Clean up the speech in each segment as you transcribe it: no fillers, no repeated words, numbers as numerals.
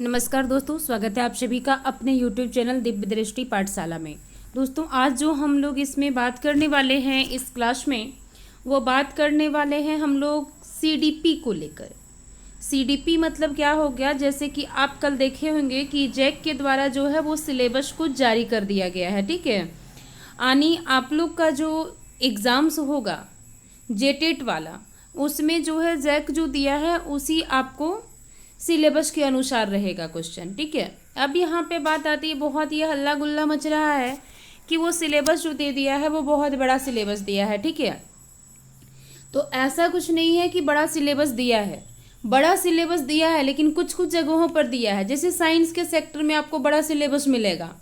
नमस्कार दोस्तों, स्वागत है आप सभी का अपने YouTube चैनल दिव्य दृष्टि पाठशाला में। दोस्तों, आज जो हम लोग इसमें बात करने वाले हैं इस क्लास में, वो बात करने वाले हैं हम लोग CDP को लेकर। CDP मतलब क्या हो गया, जैसे कि आप कल देखे होंगे कि जैक के द्वारा जो है वो सिलेबस को जारी कर दिया गया है। ठीक है, यानी आप लोग का जो एग्ज़ाम्स होगा जेटेट वाला, उसमें जो है जैक जो दिया है उसी आपको सिलेबस के अनुसार रहेगा क्वेश्चन। ठीक है, अब यहाँ पे बात आती है, बहुत ये हल्ला गुल्ला मच रहा है कि वो सिलेबस जो दे दिया है वो बहुत बड़ा सिलेबस दिया है। ठीक है, तो ऐसा कुछ नहीं है कि बड़ा सिलेबस दिया है। बड़ा सिलेबस दिया है लेकिन कुछ कुछ जगहों पर दिया है। जैसे साइंस के सेक्टर में आपको बड़ा सिलेबस मिलेगा,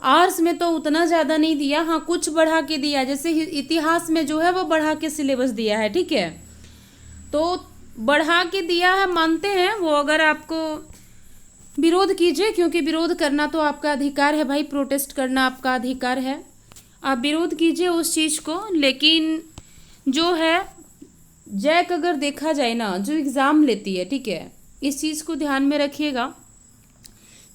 आर्ट्स में तो उतना ज़्यादा नहीं दिया, हाँ कुछ बढ़ा के दिया। जैसे इतिहास में जो है वो बढ़ा के सिलेबस दिया है। ठीक है, तो बढ़ा के दिया है, मानते हैं वो। अगर आपको विरोध कीजिए, क्योंकि विरोध करना तो आपका अधिकार है भाई, प्रोटेस्ट करना आपका अधिकार है, आप विरोध कीजिए उस चीज़ को। लेकिन जो है जैक अगर देखा जाए ना, जो एग्ज़ाम लेती है, ठीक है, इस चीज़ को ध्यान में रखिएगा,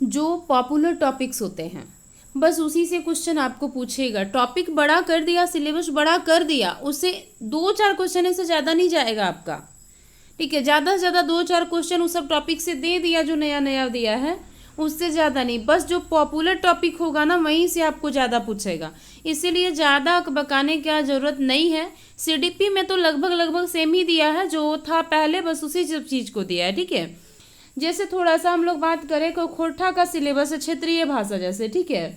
जो पॉपुलर टॉपिक्स होते हैं बस उसी से क्वेश्चन आपको पूछेगा। टॉपिक बड़ा कर दिया, सिलेबस बड़ा कर दिया, उससे 2-4 क्वेश्चन से ज़्यादा नहीं जाएगा आपका। ठीक है, ज़्यादा से ज़्यादा 2-4 क्वेश्चन उस सब टॉपिक से दे दिया जो नया नया दिया है, उससे ज़्यादा नहीं। बस जो पॉपुलर टॉपिक होगा ना वहीं से आपको ज़्यादा पूछेगा, इसीलिए ज़्यादा बकाने की ज़रूरत नहीं है। CDP में तो लगभग सेम ही दिया है जो था पहले, बस उसी सब चीज़ को दिया है। ठीक है, जैसे थोड़ा सा हम लोग बात करें तो खोरठा का सिलेबस है क्षेत्रीय भाषा जैसे। ठीक है,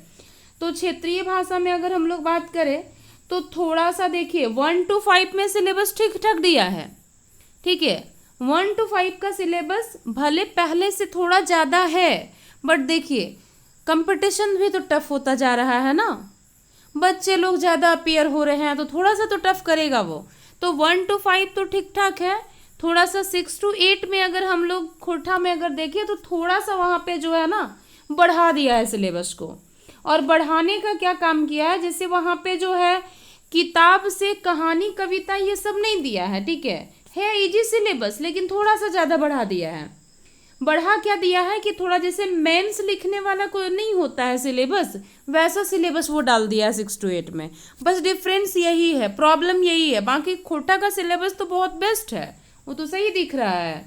तो क्षेत्रीय भाषा में अगर हम लोग बात करें तो थोड़ा सा देखिए 1 to 5 में सिलेबस ठीक ठाक दिया है। ठीक है, 1 to 5 का सिलेबस भले पहले से थोड़ा ज़्यादा है, बट देखिए कंपटीशन भी तो टफ होता जा रहा है ना, बच्चे लोग ज़्यादा अपियर हो रहे हैं तो थोड़ा सा तो टफ करेगा वो। तो 1 to 5 तो ठीक ठाक है, थोड़ा सा 6 to 8 में अगर हम लोग खोरठा में अगर देखें तो थोड़ा सा वहाँ पे जो है ना बढ़ा दिया है सिलेबस को। और बढ़ाने का क्या काम किया है, जैसे वहाँ पे जो है किताब से कहानी कविता ये सब नहीं दिया है। ठीक है इजी सिलेबस, लेकिन थोड़ा सा ज़्यादा बढ़ा दिया है। बढ़ा क्या दिया है कि थोड़ा जैसे मेंस लिखने वाला कोई नहीं होता है सिलेबस, वैसा सिलेबस वो डाल दिया है 6 to 8 में। बस डिफरेंस यही है, प्रॉब्लम यही है। बाकी खोटा का सिलेबस तो बहुत बेस्ट है, वो तो सही दिख रहा है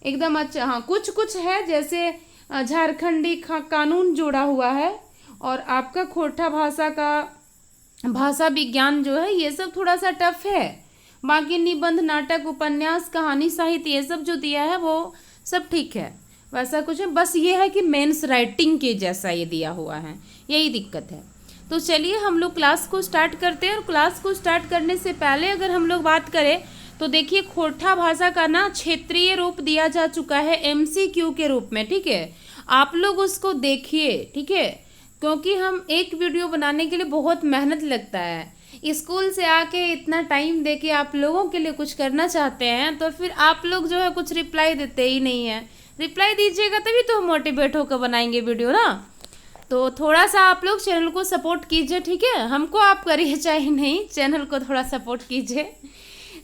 एकदम अच्छा। हाँ कुछ कुछ है, जैसे झारखंडी कानून जोड़ा हुआ है, और आपका खोटा भाषा का भाषा विज्ञान जो है ये सब थोड़ा सा टफ है। बाकी निबंध, नाटक, उपन्यास, कहानी, साहित्य ये सब जो दिया है वो सब ठीक है, वैसा कुछ है। बस ये है कि मेंस राइटिंग के जैसा ये दिया हुआ है, यही दिक्कत है। तो चलिए हम लोग क्लास को स्टार्ट करते हैं। और क्लास को स्टार्ट करने से पहले अगर हम लोग बात करें तो देखिए खोरठा भाषा का ना क्षेत्रीय रूप दिया जा चुका है MCQ के रूप में। ठीक है, आप लोग उसको देखिए। ठीक है, क्योंकि हम एक वीडियो बनाने के लिए बहुत मेहनत लगता है, स्कूल से आके इतना टाइम दे के आप लोगों के लिए कुछ करना चाहते हैं, तो फिर आप लोग जो है कुछ रिप्लाई देते ही नहीं है। रिप्लाई दीजिएगा तभी तो हम मोटिवेट होकर बनाएंगे वीडियो ना। तो थोड़ा सा आप लोग चैनल को सपोर्ट कीजिए। ठीक है, हमको आप करिए चाहे नहीं, चैनल को थोड़ा सपोर्ट कीजिए।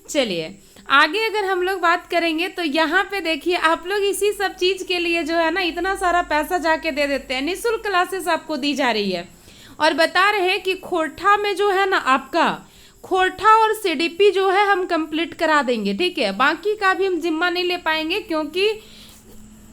चलिए आगे अगर हम लोग बात करेंगे तो यहाँ पे देखिए आप लोग इसी सब चीज़ के लिए जो है ना इतना सारा पैसा जाके दे देते हैं, निःशुल्क क्लासेस आपको दी जा रही है, और बता रहे हैं कि खोरठा में जो है ना आपका खोरठा और CDP जो है हम कंप्लीट करा देंगे। ठीक है, बाकी का भी हम जिम्मा नहीं ले पाएंगे क्योंकि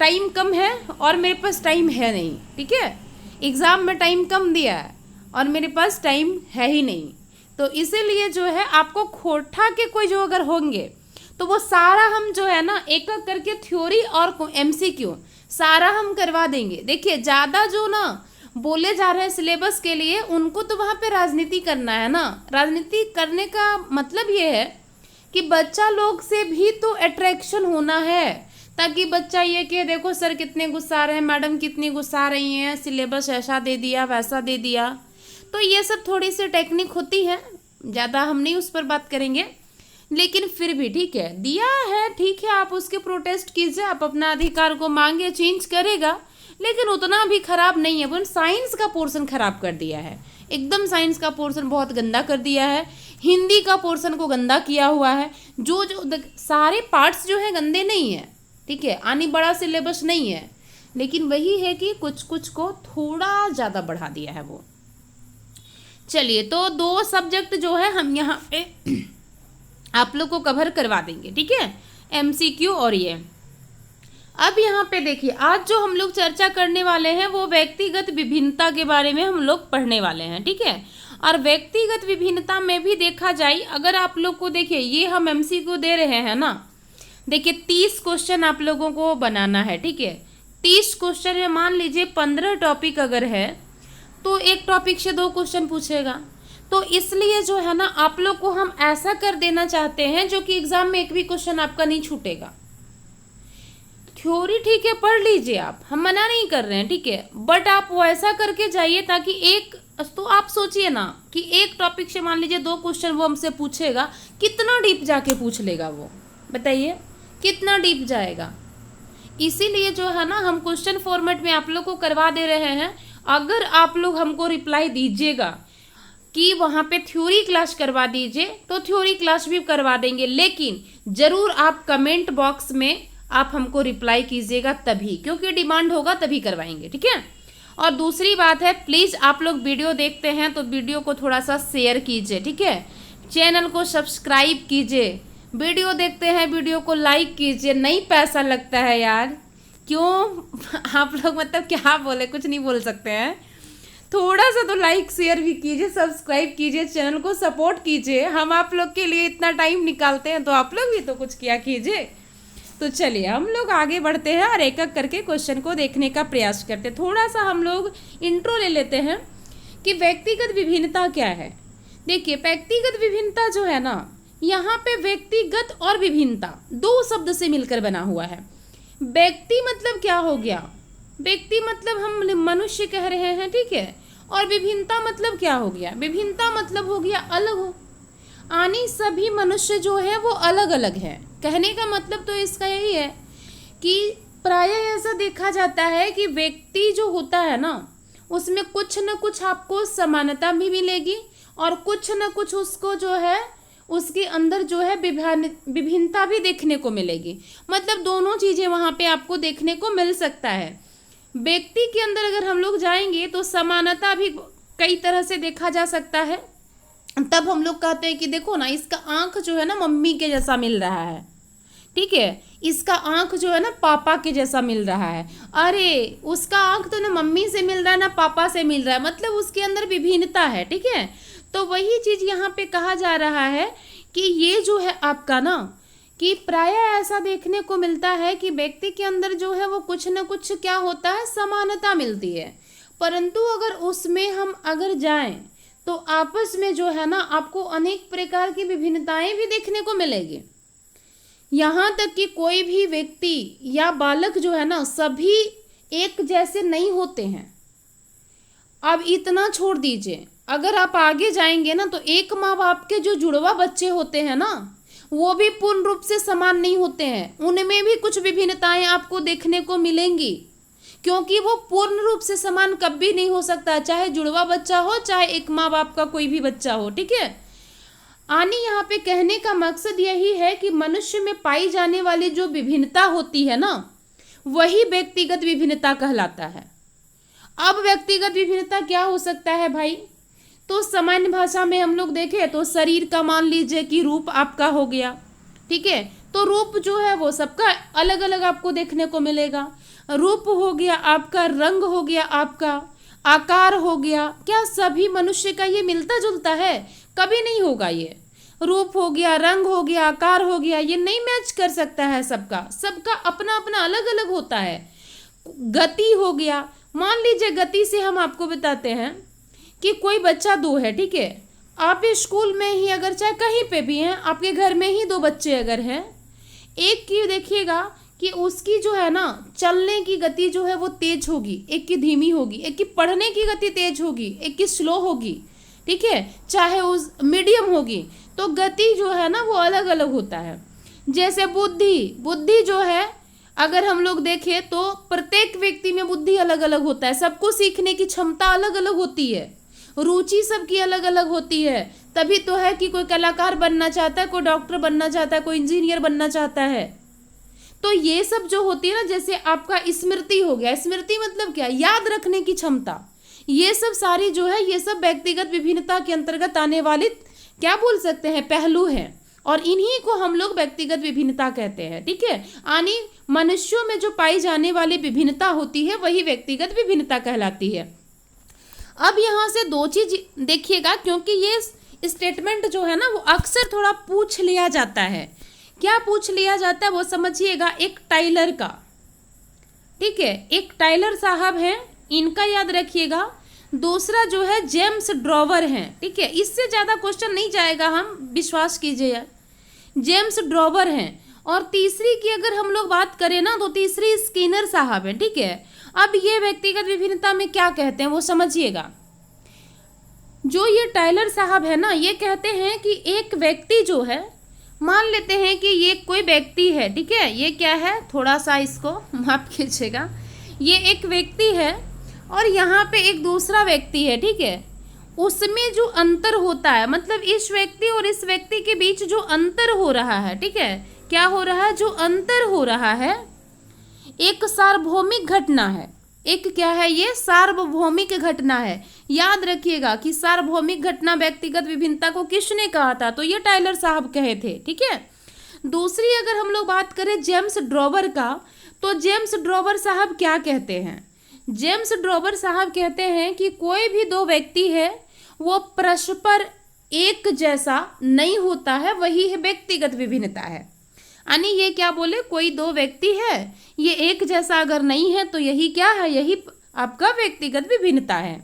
टाइम कम है और मेरे पास टाइम है नहीं। ठीक है, एग्ज़ाम में टाइम कम दिया है और मेरे पास टाइम है ही नहीं, तो इसीलिए जो है आपको खोरठा के कोई जो अगर होंगे तो वो सारा हम जो है ना एक एक करके थ्योरी और MCQ सारा हम करवा देंगे। देखिए ज़्यादा जो ना बोले जा रहे हैं सिलेबस के लिए, उनको तो वहाँ पे राजनीति करना है ना। राजनीति करने का मतलब ये है कि बच्चा लोग से भी तो अट्रैक्शन होना है, ताकि बच्चा ये कि देखो सर कितने गुस्सा रहे हैं, मैडम कितनी गुस्सा रही हैं, सिलेबस ऐसा दे दिया वैसा दे दिया। तो ये सब थोड़ी सी टेक्निक होती है, ज़्यादा हम नहीं उस पर बात करेंगे, लेकिन फिर भी ठीक है दिया है। ठीक है, आप उसके प्रोटेस्ट कीजिए, आप अपना अधिकार को मांगे, चेंज करेगा, लेकिन उतना भी खराब नहीं है। वो साइंस का पोर्शन खराब कर दिया है एकदम, साइंस का पोर्शन बहुत गंदा कर दिया है, हिंदी का पोर्शन को गंदा किया हुआ है। जो सारे पार्ट्स जो है गंदे नहीं है। ठीक है, आनी बड़ा सिलेबस नहीं है, लेकिन वही है कि कुछ कुछ को थोड़ा ज़्यादा बढ़ा दिया है वो। चलिए, तो 2 सब्जेक्ट जो है हम यहाँ पे आप लोग को कवर करवा देंगे, ठीक है, MCQ और ये। अब यहाँ पे देखिए, आज जो हम लोग चर्चा करने वाले हैं वो व्यक्तिगत विभिन्नता के बारे में हम लोग पढ़ने वाले हैं, ठीक है। और व्यक्तिगत विभिन्नता में भी देखा जाए, अगर आप लोग को देखिए, ये हम MCQ दे रहे हैं ना, देखिए 30 क्वेश्चन आप लोगों को बनाना है, ठीक है। 30 क्वेश्चन में मान लीजिए 15 टॉपिक अगर है तो एक टॉपिक से 2 क्वेश्चन पूछेगा। तो इसलिए जो है ना, आप लोग को हम ऐसा कर देना चाहते हैं जो कि एग्जाम में एक भी क्वेश्चन आपका नहीं छूटेगा। थ्योरी ठीक है, पढ़ लीजिए आप, हम मना नहीं कर रहे हैं, ठीक है, बट आप वो ऐसा करके जाइए ताकि एक, तो आप सोचिए ना कि एक टॉपिक से मान लीजिए 2 क्वेश्चन वो हमसे पूछेगा, कितना डीप जाके पूछ लेगा वो, बताइए कितना डीप जाएगा। इसीलिए जो है ना, हम क्वेश्चन फॉर्मेट में आप लोग को करवा दे रहे हैं। अगर आप लोग हमको रिप्लाई दीजिएगा कि वहाँ पे थ्योरी क्लास करवा दीजिए, तो थ्योरी क्लास भी करवा देंगे, लेकिन ज़रूर आप कमेंट बॉक्स में आप हमको रिप्लाई कीजिएगा तभी, क्योंकि डिमांड होगा तभी करवाएंगे, ठीक है। और दूसरी बात है, प्लीज़ आप लोग वीडियो देखते हैं तो वीडियो को थोड़ा सा शेयर कीजिए, ठीक है, चैनल को सब्सक्राइब कीजिए, वीडियो देखते हैं वीडियो को लाइक कीजिए, नहीं पैसा लगता है यार, क्यों आप लोग मतलब क्या बोले, कुछ नहीं बोल सकते हैं, थोड़ा सा तो लाइक शेयर भी कीजिए, सब्सक्राइब कीजिए, चैनल को सपोर्ट कीजिए। हम आप लोग के लिए इतना टाइम निकालते हैं तो आप लोग भी तो कुछ किया कीजिए। तो चलिए हम लोग आगे बढ़ते हैं और एक एक करके क्वेश्चन को देखने का प्रयास करते हैं। थोड़ा सा हम लोग इंट्रो ले लेते हैं कि व्यक्तिगत विभिन्नता क्या है। देखिए, व्यक्तिगत विभिन्नता जो है ना, यहाँ पे व्यक्तिगत और विभिन्नता 2 शब्द से मिलकर बना हुआ है। व्यक्ति मतलब क्या हो गया, व्यक्ति मतलब हम मनुष्य कह रहे हैं, ठीक है, और विभिन्नता मतलब क्या हो गया, विभिन्नता मतलब हो गया अलग हो, यानी सभी मनुष्य जो है वो अलग अलग है। कहने का मतलब तो इसका यही है कि प्रायः ऐसा देखा जाता है कि व्यक्ति जो होता है ना, उसमें कुछ न कुछ आपको समानता भी मिलेगी और कुछ न कुछ उसको जो है उसके अंदर जो है विभिन्नता भी देखने को मिलेगी। मतलब दोनों चीज़ें वहाँ पे आपको देखने को मिल सकता है। व्यक्ति के अंदर अगर हम लोग जाएंगे तो समानता भी कई तरह से देखा जा सकता है। तब हम लोग कहते हैं कि देखो ना, इसका आँख जो है ना मम्मी के जैसा मिल रहा है, ठीक है, इसका आँख जो है ना पापा के जैसा मिल रहा है, अरे उसका आँख तो ना मम्मी से मिल रहा है ना पापा से मिल रहा है, मतलब उसके अंदर विभिन्नता है, ठीक है। तो वही चीज़ यहाँ पे कहा जा रहा है कि ये जो है आपका ना, कि प्रायः ऐसा देखने को मिलता है कि व्यक्ति के अंदर जो है वो कुछ न कुछ क्या होता है, समानता मिलती है, परंतु अगर उसमें हम अगर जाएं तो आपस में जो है ना आपको अनेक प्रकार की विभिन्नताएं भी देखने को मिलेगी। यहाँ तक कि कोई भी व्यक्ति या बालक जो है ना, सभी एक जैसे नहीं होते हैं। अब इतना छोड़ दीजिए, अगर आप आगे जाएंगे ना तो एक माँ बाप के जो जुड़वा बच्चे होते हैं ना, वो भी पूर्ण रूप से समान नहीं होते हैं, उनमें भी कुछ विभिन्नताएं आपको देखने को मिलेंगी, क्योंकि वो पूर्ण रूप से समान कभी नहीं हो सकता, चाहे जुड़वा बच्चा हो चाहे एक माँ बाप का कोई भी बच्चा हो, ठीक है। आनी यहाँ पे कहने का मकसद यही है कि मनुष्य में पाई जाने वाली जो विभिन्नता होती है ना, वही व्यक्तिगत विभिन्नता कहलाता है। अब व्यक्तिगत विभिन्नता क्या हो सकता है भाई, तो सामान्य भाषा में हम लोग देखें तो शरीर का मान लीजिए कि रूप आपका हो गया, ठीक है, तो रूप जो है वो सबका अलग अलग आपको देखने को मिलेगा। रूप हो गया आपका, रंग हो गया आपका, आकार हो गया, क्या सभी मनुष्य का ये मिलता जुलता है? कभी नहीं होगा। ये रूप हो गया, रंग हो गया, आकार हो गया, ये नहीं मैच कर सकता है सबका, सबका अपना अपना अलग अलग होता है। गति हो गया, मान लीजिए गति से हम आपको बताते हैं कि कोई बच्चा 2 है, ठीक है, आप स्कूल में ही अगर चाहे कहीं पे भी हैं, आपके घर में ही 2 बच्चे अगर हैं, एक की देखिएगा कि उसकी जो है ना चलने की गति जो है वो तेज होगी, एक की धीमी होगी, एक की पढ़ने की गति तेज होगी, एक की स्लो होगी, ठीक है, चाहे उस मीडियम होगी। तो गति जो है ना वो अलग अलग होता है। जैसे बुद्धि जो है अगर हम लोग देखें तो प्रत्येक व्यक्ति में बुद्धि अलग अलग होता है, सबको सीखने की क्षमता अलग अलग होती है, रुचि सबकी अलग अलग होती है। तभी तो है कि कोई कलाकार बनना चाहता है, कोई डॉक्टर बनना चाहता है, कोई इंजीनियर बनना चाहता है। तो ये सब जो होती है ना, जैसे आपका स्मृति हो गया, स्मृति मतलब क्या, याद रखने की क्षमता, ये सब सारी जो है ये सब व्यक्तिगत विभिन्नता के अंतर्गत आने वाले क्या बोल सकते हैं, पहलू हैं, और इन्हीं को हम लोग व्यक्तिगत विभिन्नता कहते हैं। ठीक है, यानी मनुष्यों में जो पाई जाने वाली विभिन्नता होती है वही व्यक्तिगत विभिन्नता कहलाती है। अब यहाँ से दो चीज देखिएगा, क्योंकि ये स्टेटमेंट जो है ना वो अक्सर थोड़ा पूछ लिया जाता है। क्या पूछ लिया जाता है वो समझिएगा, एक टाइलर का, ठीक है, एक टाइलर साहब हैं, इनका याद रखिएगा। दूसरा जो है जेम्स ड्रॉवर हैं, ठीक है, इससे ज़्यादा क्वेश्चन नहीं जाएगा, हम विश्वास कीजिए, जेम्स ड्रॉवर हैं। और तीसरी की अगर हम लोग बात करें ना तो तीसरी स्किनर साहब है। ठीक है, अब ये व्यक्तिगत विभिन्नता में क्या कहते हैं वो समझिएगा। जो ये टाइलर साहब है ना, ये कहते हैं कि एक व्यक्ति जो है, मान लेते हैं कि ये कोई व्यक्ति है, ठीक है, ये क्या है, थोड़ा सा इसको माफ कीजिएगा, ये एक व्यक्ति है और यहाँ पे एक दूसरा व्यक्ति है, ठीक है, उसमें जो अंतर होता है, मतलब इस व्यक्ति और इस व्यक्ति के बीच जो अंतर हो रहा है, ठीक है, क्या हो रहा है, जो अंतर हो रहा है एक सार्वभौमिक घटना है। एक क्या है, ये सार्वभौमिक घटना है। याद रखिएगा कि सार्वभौमिक घटना व्यक्तिगत विभिन्नता को किसने कहा था, तो ये टाइलर साहब कहे थे। ठीक है, दूसरी अगर हम लोग बात करें जेम्स ड्रॉवर का, तो जेम्स ड्रॉवर साहब क्या कहते हैं, जेम्स ड्रॉवर साहब कहते हैं कि कोई भी दो व्यक्ति है वो परस्पर एक जैसा नहीं होता है, वही है व्यक्तिगत विभिन्नता है। यानी ये क्या बोले, कोई दो व्यक्ति है ये एक जैसा अगर नहीं है तो यही क्या है, यही आपका व्यक्तिगत विभिन्नता है।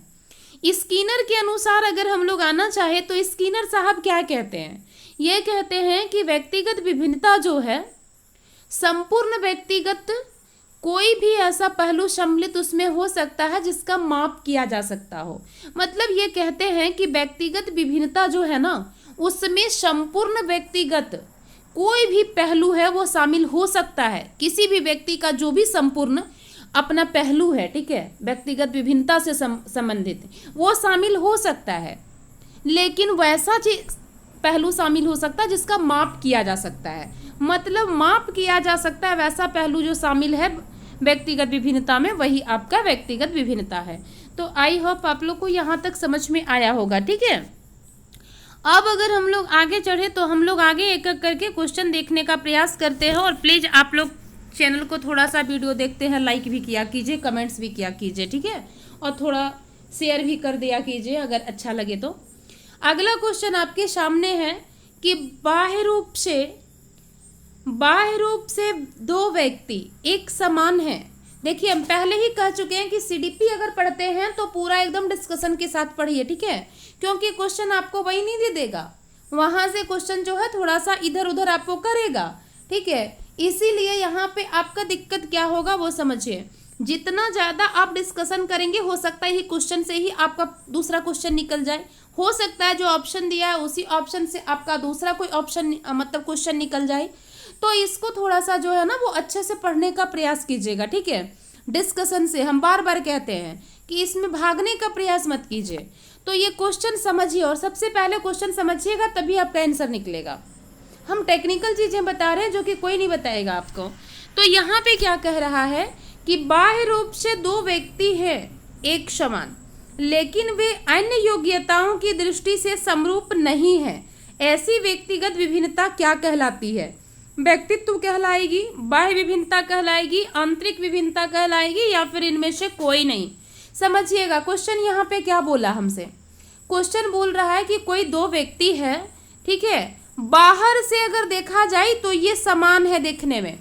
स्किनर के अनुसार अगर हम लोग आना चाहे तो स्किनर साहब क्या कहते हैं, ये कहते हैं कि व्यक्तिगत विभिन्नता जो है संपूर्ण व्यक्तिगत कोई भी ऐसा पहलू सम्मिलित उसमें हो सकता है जिसका माप किया जा सकता हो। मतलब ये कहते हैं कि व्यक्तिगत विभिन्नता जो है ना उसमें संपूर्ण व्यक्तिगत कोई भी पहलू है वो शामिल हो सकता है, किसी भी व्यक्ति का जो भी संपूर्ण अपना पहलू है, ठीक है, व्यक्तिगत विभिन्नता से संबंधित वो शामिल हो सकता है, लेकिन वैसा चीज पहलू शामिल हो सकता है जिसका माप किया जा सकता है। मतलब माप किया जा सकता है वैसा पहलू जो शामिल है व्यक्तिगत विभिन्नता में, वही आपका व्यक्तिगत विभिन्नता है। तो आई होप आप लोग को यहाँ तक समझ में आया होगा। ठीक है, अब अगर हम लोग आगे चढ़े तो हम लोग आगे एक एक करके क्वेश्चन देखने का प्रयास करते हैं। और प्लीज़ आप लोग चैनल को थोड़ा सा वीडियो देखते हैं लाइक भी किया कीजिए, कमेंट्स भी किया कीजिए, ठीक है, और थोड़ा शेयर भी कर दिया कीजिए अगर अच्छा लगे तो। अगला क्वेश्चन आपके सामने है कि बाह्य रूप से दो व्यक्ति एक समान है। देखिए हम पहले ही कह चुके हैं कि सीडीपी अगर पढ़ते हैं तो पूरा एकदम डिस्कशन के साथ पढ़िए, ठीक है, क्योंकि क्वेश्चन आपको वही नहीं दे देगा, वहां से क्वेश्चन जो है थोड़ा सा इधर उधर आपको करेगा। ठीक है, इसीलिए यहाँ पे आपका दिक्कत क्या होगा वो समझिए। जितना ज़्यादा आप डिस्कशन करेंगे हो सकता है ही क्वेश्चन से ही आपका दूसरा क्वेश्चन निकल जाए, हो सकता है जो ऑप्शन दिया है उसी ऑप्शन से आपका दूसरा कोई ऑप्शन मतलब क्वेश्चन निकल जाए। तो इसको थोड़ा सा जो है ना वो अच्छे से पढ़ने का प्रयास कीजिएगा। ठीक है, डिस्कशन से हम बार बार कहते हैं कि इसमें भागने का प्रयास मत कीजिए। तो ये क्वेश्चन समझिए और सबसे पहले क्वेश्चन समझिएगा तभी आपका आंसर निकलेगा। हम टेक्निकल चीज़ें बता रहे हैं जो कि कोई नहीं बताएगा आपको। तो यहाँ पे क्या कह रहा है कि बाह्य रूप से दो व्यक्ति हैं एक समान, लेकिन वे अन्य योग्यताओं की दृष्टि से समरूप नहीं है। ऐसी व्यक्तिगत विभिन्नता क्या कहलाती है? व्यक्तित्व कहलाएगी, बाह्य विभिन्नता कहलाएगी, आंतरिक विभिन्नता कहलाएगी, या फिर इनमें से कोई नहीं? समझिएगा क्वेश्चन यहाँ पे क्या बोला हमसे। क्वेश्चन बोल रहा है कि कोई दो व्यक्ति है, ठीक है, बाहर से अगर देखा जाए तो ये समान है देखने में।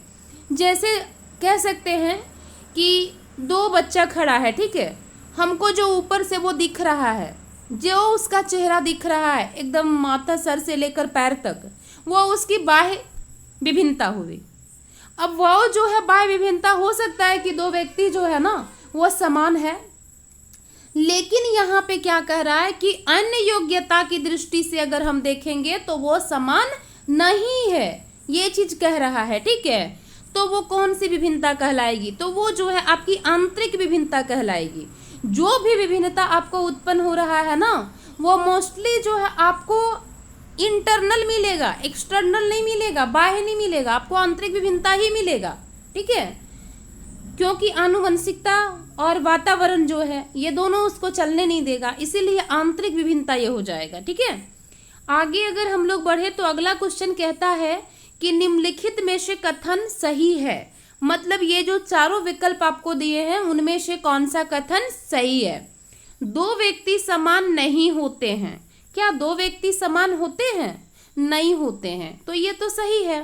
जैसे कह सकते हैं कि दो बच्चा खड़ा है, ठीक है, हमको जो ऊपर से वो दिख रहा है, जो उसका चेहरा दिख रहा है एकदम माथा सर से लेकर पैर तक, वो उसकी बाह्य विभिन्नता हुई। अब वो जो है बाह्य विभिन्नता हो सकता है कि दो व्यक्ति जो है ना वो समान है, लेकिन यहाँ पे क्या कह रहा है कि अन्य योग्यता की दृष्टि से अगर हम देखेंगे तो वो समान नहीं है, ये चीज कह रहा है। ठीक है, तो वो कौन सी विभिन्नता कहलाएगी? तो वो जो है आपकी आंतरिक विभिन्नता कहलाएगी। जो भी विभिन्नता आपको उत्पन्न हो रहा है ना वो मोस्टली जो है आपको इंटरनल मिलेगा, एक्सटर्नल नहीं मिलेगा, बाह्य नहीं मिलेगा, आपको आंतरिक विभिन्नता ही मिलेगा। ठीक है, क्योंकि आनुवंशिकता और वातावरण जो है ये दोनों उसको चलने नहीं देगा, इसीलिए आंतरिक विभिन्नता ये हो जाएगा। ठीक है, आगे अगर हम लोग बढ़े तो अगला क्वेश्चन कहता है कि निम्नलिखित में से कथन सही है। मतलब ये जो चारों विकल्प आपको दिए हैं उनमें से कौन सा कथन सही है। दो व्यक्ति समान नहीं होते हैं। क्या दो व्यक्ति समान होते हैं? नहीं होते हैं, तो ये तो सही है।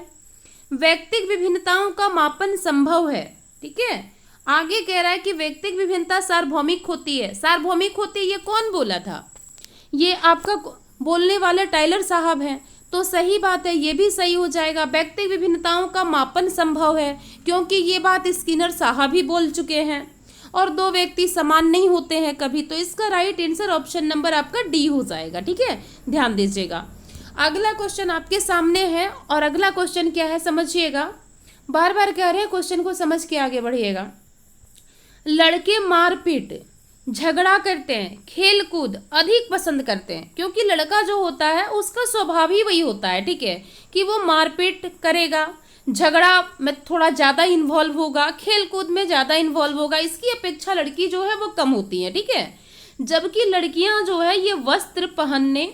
व्यक्तिगत विभिन्नताओं का मापन संभव है। ठीक है, आगे कह रहा है कि व्यक्तिगत विभिन्नता सार्वभौमिक होती है। सार्वभौमिक होती है, ये कौन बोला था? ये आपका बोलने वाले टाइलर साहब हैं, तो सही बात है, ये भी सही हो जाएगा। व्यक्तिगत विभिन्नताओं का मापन संभव है, क्योंकि ये बात स्किनर साहब ही बोल चुके हैं। और दो व्यक्ति समान नहीं होते हैं कभी, तो इसका राइट आंसर ऑप्शन नंबर आपका डी हो जाएगा। ठीक है, ध्यान दीजिएगा। अगला क्वेश्चन आपके सामने है, और अगला क्वेश्चन क्या है समझिएगा। बार बार कह रहे हैं, क्वेश्चन को समझ के आगे बढ़िएगा। लड़के मारपीट, झगड़ा करते हैं, खेल कूद अधिक पसंद करते हैं, क्योंकि लड़का जो होता है उसका स्वभाव ही वही होता है। ठीक है, कि वो मारपीट करेगा, झगड़ा में थोड़ा ज़्यादा इन्वॉल्व होगा, खेल कूद में ज़्यादा इन्वॉल्व होगा। इसकी अपेक्षा लड़की जो है वो कम होती है। ठीक है, जबकि लड़कियां जो है ये वस्त्र पहनने,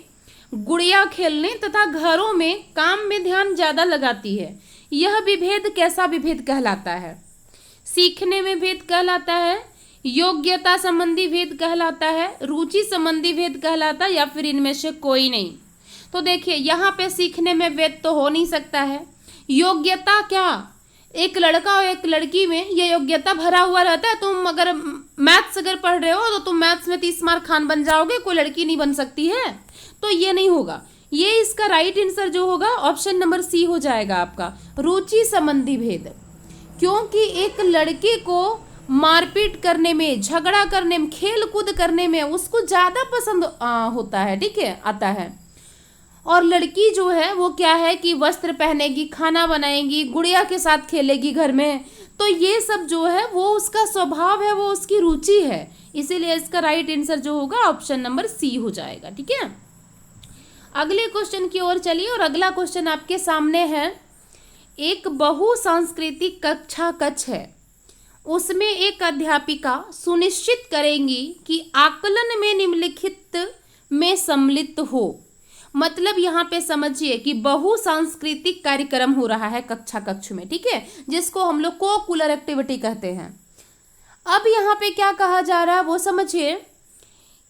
गुड़िया खेलने तथा घरों में काम में ध्यान ज़्यादा लगाती है। यह विभेद कैसा विभेद कहलाता है? सीखने में भेद कहलाता है, योग्यता संबंधी भेद कहलाता है, रुचि संबंधी भेद कहलाता है, या फिर इनमें से कोई नहीं? तो देखिए, यहाँ पे सीखने में भेद तो हो नहीं सकता है। योग्यता क्या, एक लड़का और एक लड़की में ये योग्यता भरा हुआ रहता है। तुम अगर मैथ्स अगर पढ़ रहे हो तो तुम मैथ्स में 30 मार्क खान बन जाओगे, कोई लड़की नहीं बन सकती है, तो ये नहीं होगा। ये इसका राइट आंसर जो होगा ऑप्शन नंबर सी हो जाएगा आपका, रुचि संबंधी भेद। क्योंकि एक लड़के को मारपीट करने में, झगड़ा करने में, खेल कूद करने में उसको ज़्यादा पसंद होता है। ठीक है, आता है। और लड़की जो है वो क्या है कि वस्त्र पहनेगी, खाना बनाएगी, गुड़िया के साथ खेलेगी घर में, तो ये सब जो है वो उसका स्वभाव है, वो उसकी रुचि है। इसीलिए इसका राइट आंसर जो होगा ऑप्शन नंबर सी हो जाएगा। ठीक है, अगले क्वेश्चन की ओर चलिए, और अगला क्वेश्चन आपके सामने है। एक बहुसांस्कृतिक कक्षा कक्ष है, उसमें एक अध्यापिका सुनिश्चित करेंगी कि आकलन में निम्नलिखित में सम्मिलित हो। मतलब यहाँ पे समझिए कि बहुसांस्कृतिक कार्यक्रम हो रहा है कक्षा कक्ष में। ठीक है, जिसको हम लोग को-करिकुलर एक्टिविटी कहते हैं। अब यहाँ पे क्या कहा जा रहा है वो समझिए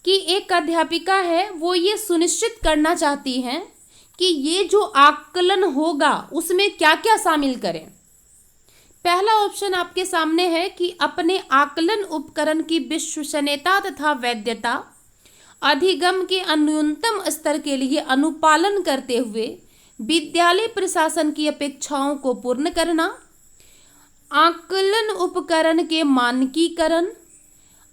कि एक अध्यापिका है वो ये सुनिश्चित करना चाहती हैं कि ये जो आकलन होगा उसमें क्या क्या शामिल करें। पहला ऑप्शन आपके सामने है कि अपने आकलन उपकरण की विश्वसनीयता तथा वैधता, अधिगम के न्यूनतम स्तर के लिए अनुपालन करते हुए विद्यालय प्रशासन की अपेक्षाओं को पूर्ण करना, आकलन उपकरण के मानकीकरण,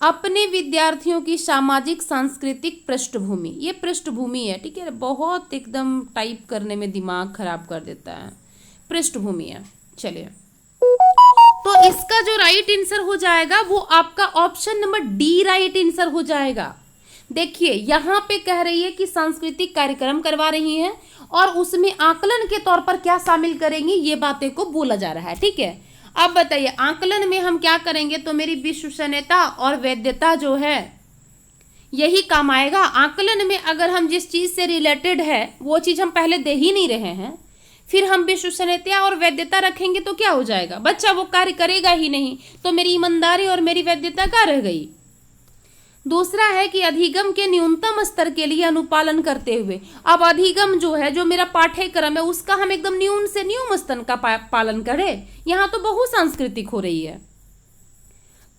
अपने विद्यार्थियों की सामाजिक सांस्कृतिक पृष्ठभूमि। ये पृष्ठभूमि है। ठीक है, बहुत एकदम टाइप करने में दिमाग खराब कर देता है, पृष्ठभूमि है। चलिए, तो इसका जो राइट आंसर हो जाएगा वो आपका option number D right answer हो जाएगा। देखिए, यहाँ पे कह रही है कि सांस्कृतिक कार्यक्रम करवा रही हैं और उसमें आकलन के तौर पर क्या शामिल करेंगी, ये बातें को बोला जा रहा है। ठीक है, अब बताइए आकलन में हम क्या करेंगे, तो मेरी विश्वसनीयता और वैधता जो है यही काम आएगा। आकलन में अगर हम जिस चीज़ से रिलेटेड है वो चीज़ हम पहले दे ही नहीं रहे हैं, फिर हम विश्वसनीयता और वैधता रखेंगे तो क्या हो जाएगा, बच्चा वो कार्य करेगा ही नहीं, तो मेरी ईमानदारी और मेरी वैधता क्या रह गई। दूसरा है कि अधिगम के न्यूनतम स्तर के लिए अनुपालन करते हुए। अब अधिगम जो है, जो मेरा पाठ्यक्रम है, उसका हम एकदम न्यून से न्यून स्तर का पालन करें। यहाँ तो बहुसांस्कृतिक हो रही है,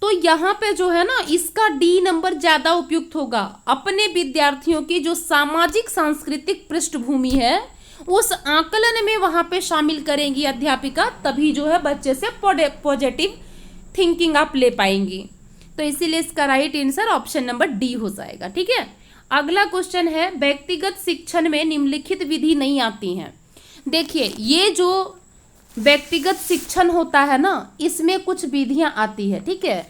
तो यहाँ पे जो है ना इसका डी नंबर ज्यादा उपयुक्त होगा। अपने विद्यार्थियों की जो सामाजिक सांस्कृतिक पृष्ठभूमि है उस आकलन में वहां पे शामिल करेंगी अध्यापिका, तभी जो है बच्चे से पॉजिटिव थिंकिंग आप ले पाएंगी। तो इसीलिए इसका right answer option number D हो जाएगा। ठीक है, अगला क्वेश्चन है, व्यक्तिगत शिक्षण में निम्नलिखित विधि नहीं आती हैं। देखिए, ये जो व्यक्तिगत शिक्षण होता है ना, इसमें कुछ विधियां आती है। ठीक है,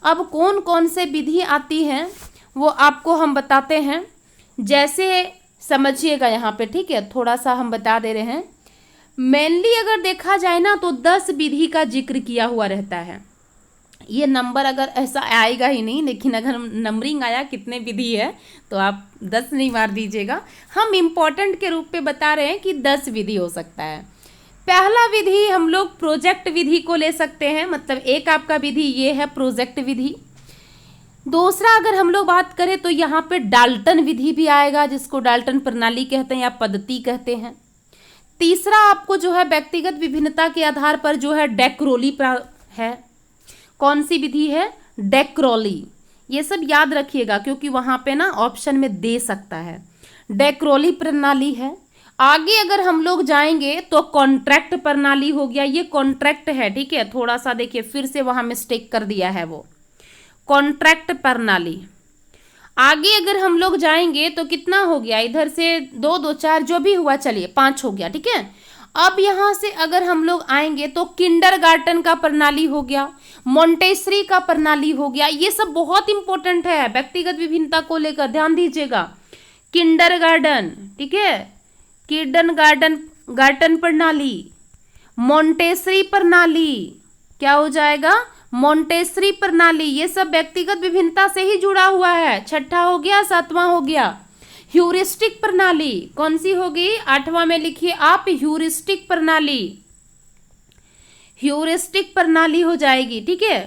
अब कौन कौन से विधि आती हैं वो आपको हम बताते हैं। जैसे समझिएगा यहाँ पे, ठीक है, थोड़ा सा हम बता दे रहे हैं। मेनली अगर देखा जाए ना तो 10 विधि का जिक्र किया हुआ रहता है। ये नंबर अगर ऐसा आएगा ही नहीं, लेकिन अगर नंबरिंग आया कितने विधि है तो आप 10 नहीं मार दीजिएगा। हम इम्पोर्टेंट के रूप में बता रहे हैं कि 10 विधि हो सकता है। पहला विधि हम लोग प्रोजेक्ट विधि को ले सकते हैं, मतलब एक आपका विधि ये है प्रोजेक्ट विधि। दूसरा अगर हम लोग बात करें तो यहाँ पे डाल्टन विधि भी आएगा, जिसको डाल्टन प्रणाली कहते हैं या पद्धति कहते हैं। तीसरा आपको जो है व्यक्तिगत विभिन्नता के आधार पर जो है डेक्रोली है। कौन सी विधि है? डेक्रोली। ये सब याद रखिएगा क्योंकि वहाँ पे ना ऑप्शन में दे सकता है। डेक्रोली प्रणाली है। आगे अगर हम लोग जाएंगे तो कॉन्ट्रैक्ट प्रणाली हो गया, ये कॉन्ट्रैक्ट है, ठीक है, थोड़ा सा देखिए फिर से वहाँ मिस्टेक कर दिया है वो, कॉन्ट्रैक्ट प्रणाली। आगे अगर हम लोग जाएंगे तो कितना हो गया, इधर से 2 2 4 जो भी हुआ, चलिए 5 हो गया, ठीक है। अब यहाँ से अगर हम लोग आएंगे तो किंडरगार्टन का प्रणाली हो गया, मोंटेसरी का प्रणाली हो गया। ये सब बहुत इंपॉर्टेंट है व्यक्तिगत विभिन्नता को लेकर, ध्यान दीजिएगा। किंडरगार्टन, ठीक है, किंडरगार्टन प्रणाली, मोंटेसरी प्रणाली, क्या हो जाएगा, मोंटेसरी प्रणाली। ये सब व्यक्तिगत विभिन्नता से ही जुड़ा हुआ है। छठा हो गया, सातवां हो गया ह्यूरिस्टिक प्रणाली। कौन सी होगी, 8वां में लिखिए आप, ह्यूरिस्टिक प्रणाली। ह्यूरिस्टिक प्रणाली हो जाएगी, ठीक है।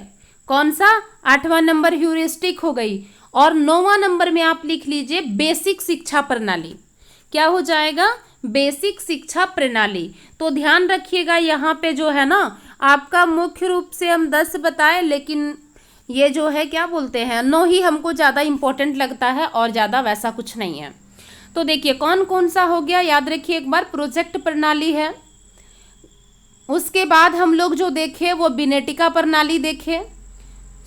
कौन सा, 8वां नंबर ह्यूरिस्टिक हो गई। और 9वां नंबर में आप लिख लीजिए बेसिक शिक्षा प्रणाली। क्या हो जाएगा, बेसिक शिक्षा प्रणाली। तो ध्यान रखिएगा यहाँ पे जो है ना, आपका मुख्य रूप से हम 10 बताए, लेकिन ये जो है क्या बोलते हैं, 9 ही हमको ज़्यादा इम्पोर्टेंट लगता है और ज़्यादा वैसा कुछ नहीं है। तो देखिए कौन कौन सा हो गया, याद रखिए एक बार, प्रोजेक्ट प्रणाली है। उसके बाद हम लोग जो देखे वो बिनेटिका प्रणाली देखे,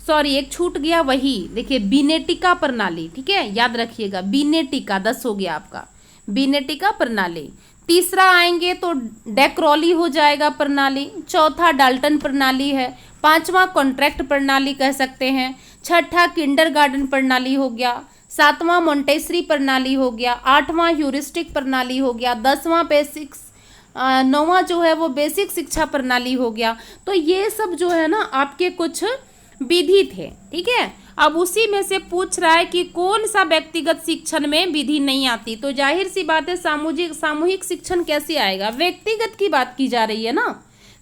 सॉरी एक छूट गया, वही देखिए बिनेटिका प्रणाली, ठीक है, याद रखिएगा बिनेटिका, 10 हो गया आपका, बिनेटिका प्रणाली। तीसरा आएंगे तो डेक्रोली हो जाएगा प्रणाली। चौथा डाल्टन प्रणाली है। 5वां कॉन्ट्रैक्ट प्रणाली कह सकते हैं। छठा किंडरगार्टन प्रणाली हो गया। 7वां मोंटेसरी प्रणाली हो गया। 8वां ह्यूरिस्टिक प्रणाली हो गया। 10वां बेसिक्स, 9वां जो है वो बेसिक शिक्षा प्रणाली हो गया। तो ये सब जो है ना आपके कुछ विधि थे, ठीक है। अब उसी में से पूछ रहा है कि कौन सा व्यक्तिगत शिक्षण में विधि नहीं आती, तो जाहिर सी बात है सामूहिक शिक्षण कैसे आएगा, व्यक्तिगत की बात की जा रही है ना,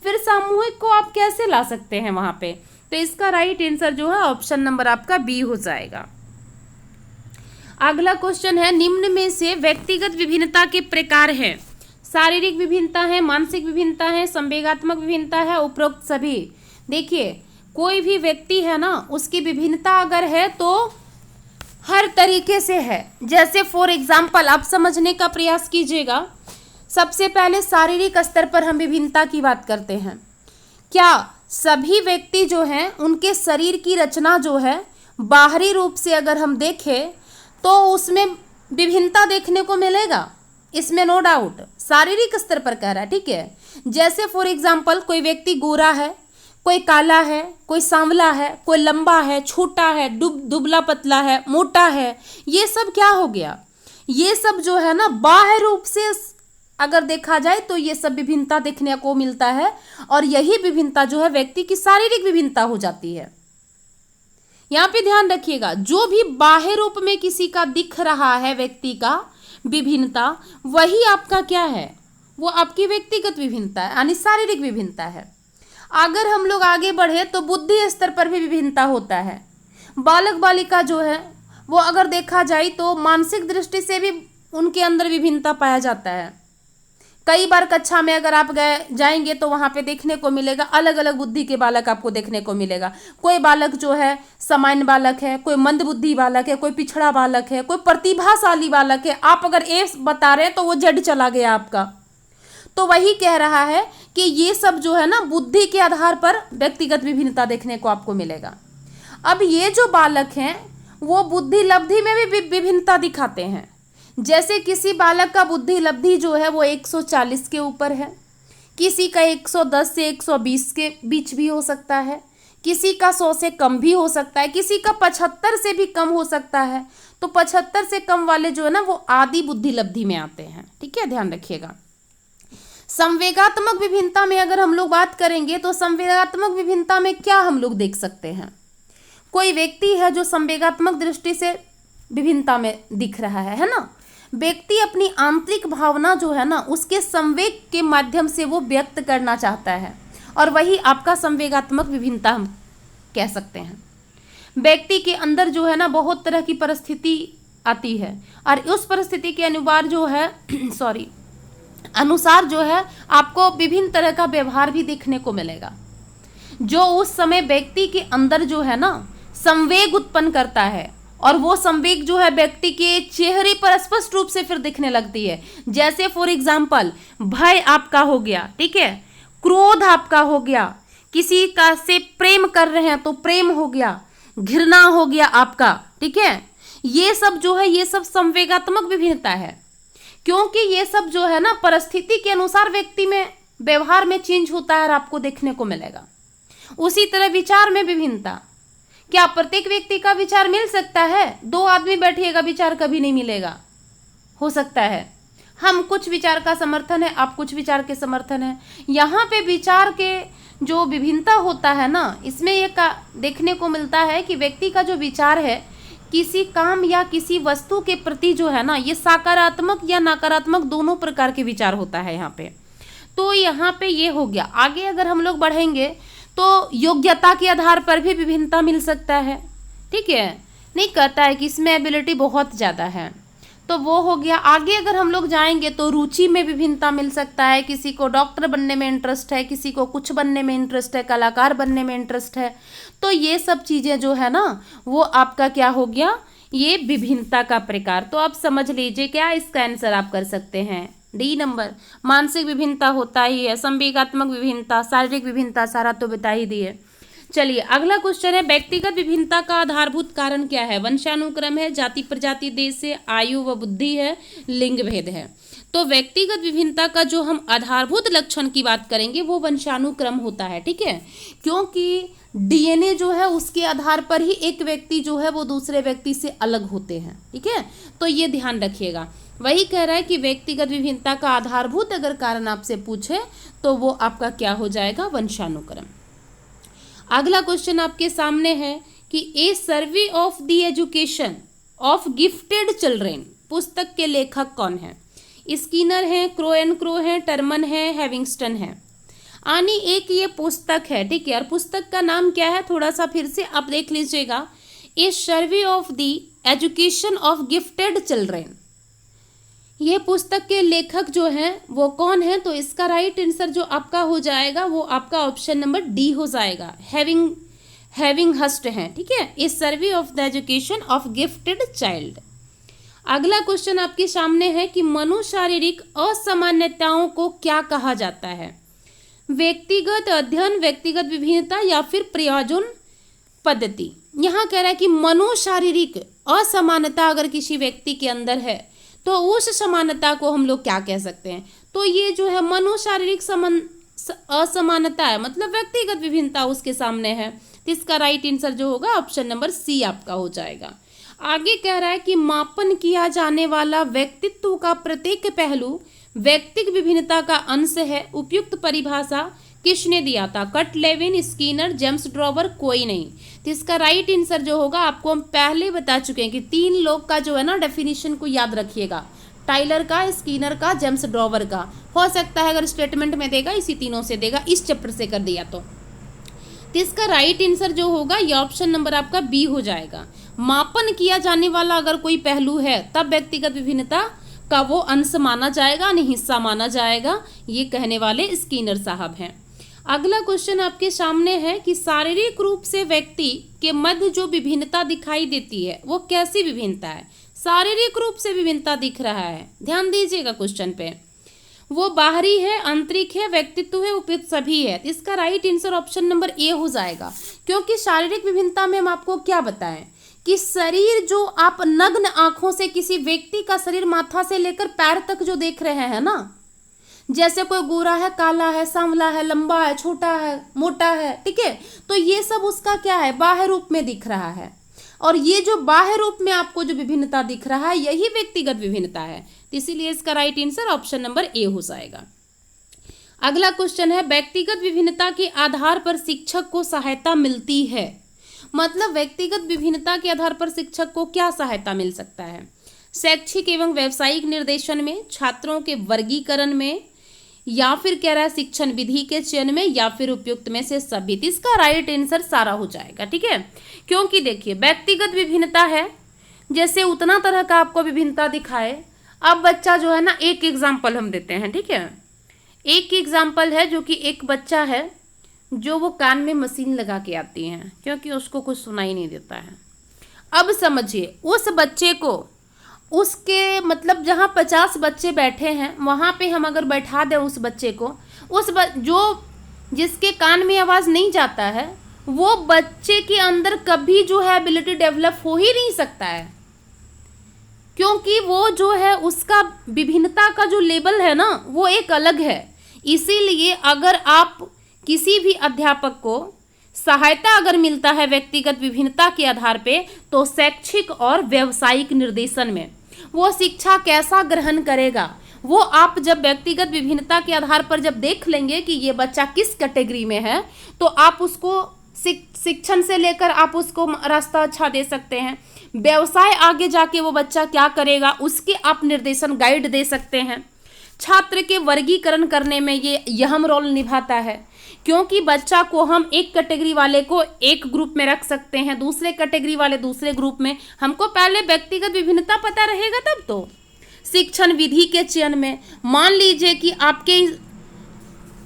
फिर सामूहिक को आप कैसे ला सकते हैं वहां पे। तो इसका राइट आंसर जो है ऑप्शन नंबर आपका बी हो जाएगा। अगला क्वेश्चन है, निम्न में से व्यक्तिगत विभिन्नता के प्रकार है। शारीरिक विभिन्नता है, मानसिक विभिन्नता है, संवेगात्मक विभिन्नता है, उपरोक्त सभी। देखिए कोई भी व्यक्ति है ना, उसकी विभिन्नता अगर है तो हर तरीके से है। जैसे फॉर एग्जाम्पल आप समझने का प्रयास कीजिएगा। सबसे पहले शारीरिक स्तर पर हम विभिन्नता की बात करते हैं। क्या सभी व्यक्ति जो हैं उनके शरीर की रचना जो है बाहरी रूप से अगर हम देखें तो उसमें विभिन्नता देखने को मिलेगा, इसमें नो डाउट, शारीरिक स्तर पर कह रहा है, ठीक है। जैसे फॉर एग्जाम्पल कोई व्यक्ति गोरा है, कोई काला है, कोई सांवला है, कोई लंबा है, छोटा है, दुबला पतला है, मोटा है, ये सब क्या हो गया, ये सब जो है ना बाह्य रूप से अगर देखा जाए तो ये सब विभिन्नता देखने को मिलता है। और यही विभिन्नता जो है व्यक्ति की शारीरिक विभिन्नता हो जाती है। यहाँ पे ध्यान रखिएगा, जो भी बाह्य रूप में किसी का दिख रहा है व्यक्ति का विभिन्नता, वही आपका क्या है, वो आपकी व्यक्तिगत विभिन्नता है, यानी शारीरिक विभिन्नता है। अगर हम लोग आगे बढ़े तो बुद्धि स्तर पर भी विभिन्नता होता है। बालक बालिका जो है वो अगर देखा जाए तो मानसिक दृष्टि से भी उनके अंदर विभिन्नता पाया जाता है। कई बार कक्षा में अगर आप जाएंगे तो वहाँ पे देखने को मिलेगा अलग अलग बुद्धि के बालक आपको देखने को मिलेगा। कोई बालक जो है सामान्य बालक है, कोई मंद बुद्धि बालक है, कोई पिछड़ा बालक है, कोई प्रतिभाशाली बालक है। आप अगर ए बता रहे हैं तो वो जेड चला गया आपका। तो वही कह रहा है कि ये सब जो है ना बुद्धि के आधार पर व्यक्तिगत विभिन्नता देखने को आपको मिलेगा। अब ये जो बालक हैं वो बुद्धि लब्धि में भी विभिन्नता दिखाते हैं। जैसे किसी बालक का बुद्धि लब्धि जो है वो 140 के ऊपर है, किसी का 110 से 120 के बीच भी हो सकता है, किसी का 100 से कम भी हो सकता है, किसी का 75 से भी कम हो सकता है। तो 75 से कम वाले जो है ना वो आदि बुद्धि लब्धि में आते हैं। ठीक है, ध्यान रखिएगा। संवेगात्मक विभिन्नता में अगर हम लोग बात करेंगे तो संवेगात्मक विभिन्नता में क्या हम लोग देख सकते हैं? कोई व्यक्ति है जो संवेगात्मक दृष्टि से विभिन्नता में दिख रहा है ना। व्यक्ति अपनी आंतरिक भावना जो है ना उसके संवेग के माध्यम से वो व्यक्त करना चाहता है, और वही आपका संवेगात्मक विभिन्नता हम कह सकते हैं। व्यक्ति के अंदर जो है ना बहुत तरह की परिस्थिति आती है, और उस परिस्थिति के अनुसार जो है अनुसार जो है आपको विभिन्न तरह का व्यवहार भी देखने को मिलेगा, जो उस समय व्यक्ति के अंदर जो है ना संवेग उत्पन्न करता है, और वो संवेग जो है व्यक्ति के चेहरे पर स्पष्ट रूप से फिर दिखने लगती है। जैसे फॉर एग्जाम्पल भय आपका हो गया, ठीक है, क्रोध आपका हो गया, किसी का से प्रेम कर रहे हैं तो प्रेम हो गया, घृणा हो गया आपका। ठीक है, ये सब जो है ये सब संवेगात्मक विभिन्नता है, क्योंकि ये सब जो है ना परिस्थिति के अनुसार व्यक्ति में व्यवहार में चेंज होता है और आपको देखने को मिलेगा। उसी तरह विचार में विभिन्नता, क्या प्रत्येक व्यक्ति का विचार मिल सकता है? 2 आदमी बैठिएगा विचार कभी नहीं मिलेगा। हो सकता है हम कुछ विचार का समर्थन है, आप कुछ विचार के समर्थन है। यहाँ पे विचार के जो विभिन्नता होता है ना, इसमें ये देखने को मिलता है कि व्यक्ति का जो विचार है किसी काम या किसी वस्तु के प्रति जो है ना ये सकारात्मक या नकारात्मक दोनों प्रकार के विचार होता है यहाँ पे। तो यहाँ पे ये हो गया। आगे अगर हम लोग बढ़ेंगे तो योग्यता के आधार पर भी विभिन्नता मिल सकता है। ठीक है, नहीं कहता है कि इसमें एबिलिटी बहुत ज़्यादा है, तो वो हो गया। आगे अगर हम लोग जाएंगे तो रुचि में विभिन्नता मिल सकता है, किसी को डॉक्टर बनने में इंटरेस्ट है, किसी को कुछ बनने में इंटरेस्ट है, कलाकार बनने में इंटरेस्ट है। तो ये सब चीज़ें जो है ना वो आपका क्या हो गया, ये विभिन्नता का प्रकार। तो आप समझ लीजिए क्या इसका आंसर आप कर सकते हैं डी नंबर। मानसिक विभिन्नता होता ही है, संवेगात्मक विभिन्नता, शारीरिक विभिन्नता, सारा तो बता ही दिए। चलिए अगला क्वेश्चन है, व्यक्तिगत विभिन्नता का आधारभूत कारण क्या है? वंशानुक्रम है, जाति प्रजाति देश है, आयु व बुद्धि है, लिंग भेद है। तो व्यक्तिगत विभिन्नता का जो हम आधारभूत लक्षण की बात करेंगे वो वंशानुक्रम होता है। ठीक है, क्योंकि डीएनए जो है उसके आधार पर ही एक व्यक्ति जो है वो दूसरे व्यक्ति से अलग होते हैं। ठीक है, तो ये ध्यान रखिएगा। वही कह रहा है कि व्यक्तिगत विभिन्नता का आधारभूत अगर कारण आपसे पूछे तो वो आपका क्या हो जाएगा, वंशानुक्रम। अगला क्वेश्चन आपके सामने है कि a survey of the education of gifted children पुस्तक के लेखक कौन है? स्किनर है, क्रो एंड क्रो है, टर्मन है, हैविंगस्टन है। आनी एक ये पुस्तक है। ठीक है, और पुस्तक का नाम क्या है थोड़ा सा फिर से आप देख लीजिएगा, a survey of the education of gifted children. ये पुस्तक के लेखक जो हैं वो कौन है? तो इसका राइट आंसर जो आपका हो जाएगा वो आपका ऑप्शन नंबर डी हो जाएगा, हैविंगहस्ट है। ठीक है, a survey of the education of gifted child. अगला क्वेश्चन आपके सामने है कि मनोशारीरिक असामान्यताओं को क्या कहा जाता है? व्यक्तिगत अध्ययन, व्यक्तिगत विभिन्नता या फिर प्रयोजन पद्धति। यहाँ कह रहा है कि मनोशारीरिक असमानता अगर किसी व्यक्ति के अंदर है तो उस समानता को हम लोग क्या कह सकते हैं? तो ये जो है मनोशारीरिक असमानता है, मतलब व्यक्तिगत विभिन्नता उसके सामने है। तो इसका राइट आंसर जो होगा ऑप्शन नंबर सी आपका हो जाएगा। आगे कह रहा है कि मापन किया जाने वाला व्यक्तित्व का प्रत्येक पहलू व्यक्तिगत विभिन्नता का अंश है। उपयुक्त परिभाषा किसने दिया था? Kurt Lewin, Skinner, James Drever, कोई नहीं। तो इसका राइट आंसर जो होगा आपको हम पहले बता चुके हैं कि 3 लोग का जो है ना डेफिनेशन को याद रखिएगा, टाइलर का, स्किनर का, जेम्स ड्रॉवर का। हो सकता है अगर स्टेटमेंट में देगा इसी तीनों से देगा, इस चैप्टर से कर दिया तो इसका राइट आंसर जो होगा ये ऑप्शन नंबर आपका बी हो जाएगा। मापन किया जाने वाला अगर कोई पहलू है तब व्यक्तिगत विभिन्नता का वो अंश माना जाएगा, नहीं हिस्सा माना जाएगा। ये कहने वाले स्किनर साहब हैं। अगला क्वेश्चन आपके सामने है कि शारीरिक रूप से व्यक्ति के मध्य जो विभिन्नता दिखाई देती है वो कैसी विभिन्नता है? शारीरिक रूप से विभिन्नता दिख रहा है, ध्यान दीजिएगा क्वेश्चन पे। वो बाहरी है, आंतरिक है, व्यक्तित्व है, उपयुक्त सभी है। इसका right answer option number A हो जाएगा, क्योंकि शारीरिक विभिन्नता में हम आपको क्या बताएं कि शरीर जो आप नग्न आंखों से किसी व्यक्ति का शरीर माथा से लेकर पैर तक जो देख रहे हैं ना, जैसे कोई गोरा है, काला है, सांवला है, लंबा है, छोटा है, मोटा है, ठीक है। तो ये सब उसका क्या है, बाह्य रूप में दिख रहा है। और ये जो बाह्य रूप में आपको जो विभिन्नता दिख रहा है यही व्यक्तिगत विभिन्नता है। तो इसीलिए इसका right answer option number A हो जाएगा। अगला क्वेश्चन है, व्यक्तिगत विभिन्नता के आधार पर शिक्षक को सहायता मिलती है। मतलब व्यक्तिगत विभिन्नता के आधार पर शिक्षक को क्या सहायता मिल सकता है? शैक्षिक एवं व्यावसायिक निर्देशन में, छात्रों के वर्गीकरण में, या फिर कह रहा है शिक्षण विधि के चयन में, या फिर उपयुक्त में से सभी। तो इसका राइट आंसर सारा हो जाएगा, ठीक है। क्योंकि देखिए व्यक्तिगत विभिन्नता है, जैसे उतना तरह का आपको विभिन्नता दिखाए। अब बच्चा जो है ना, एक एग्जाम्पल हम देते हैं, ठीक है। एक एग्जाम्पल है जो कि एक बच्चा है जो वो कान में मशीन लगा के आती है क्योंकि उसको कुछ सुनाई नहीं देता है। अब समझिए उस बच्चे को उसके मतलब जहाँ 50 बच्चे बैठे हैं वहाँ पे हम अगर बैठा दें उस बच्चे को, जो जिसके कान में आवाज़ नहीं जाता है वो बच्चे के अंदर कभी जो है एबिलिटी डेवलप हो ही नहीं सकता है, क्योंकि वो जो है उसका विभिन्नता का जो लेवल है ना वो एक अलग है। इसीलिए अगर आप किसी भी अध्यापक को सहायता अगर मिलता है व्यक्तिगत विभिन्नता के आधार पे, तो शैक्षिक और व्यावसायिक निर्देशन में वो शिक्षा कैसा ग्रहण करेगा, वो आप जब व्यक्तिगत विभिन्नता के आधार पर जब देख लेंगे कि ये बच्चा किस कैटेगरी में है, तो आप उसको शिक्षण से लेकर आप उसको रास्ता अच्छा दे सकते हैं। व्यवसाय आगे जाके वो बच्चा क्या करेगा उसके आप निर्देशन गाइड दे सकते हैं। छात्र के वर्गीकरण करने में ये अहम रोल निभाता है, क्योंकि बच्चा को हम एक कैटेगरी वाले को एक ग्रुप में रख सकते हैं, दूसरे कैटेगरी वाले दूसरे ग्रुप में। हमको पहले व्यक्तिगत विभिन्नता पता रहेगा तब तो। शिक्षण विधि के चयन में मान लीजिए कि आपके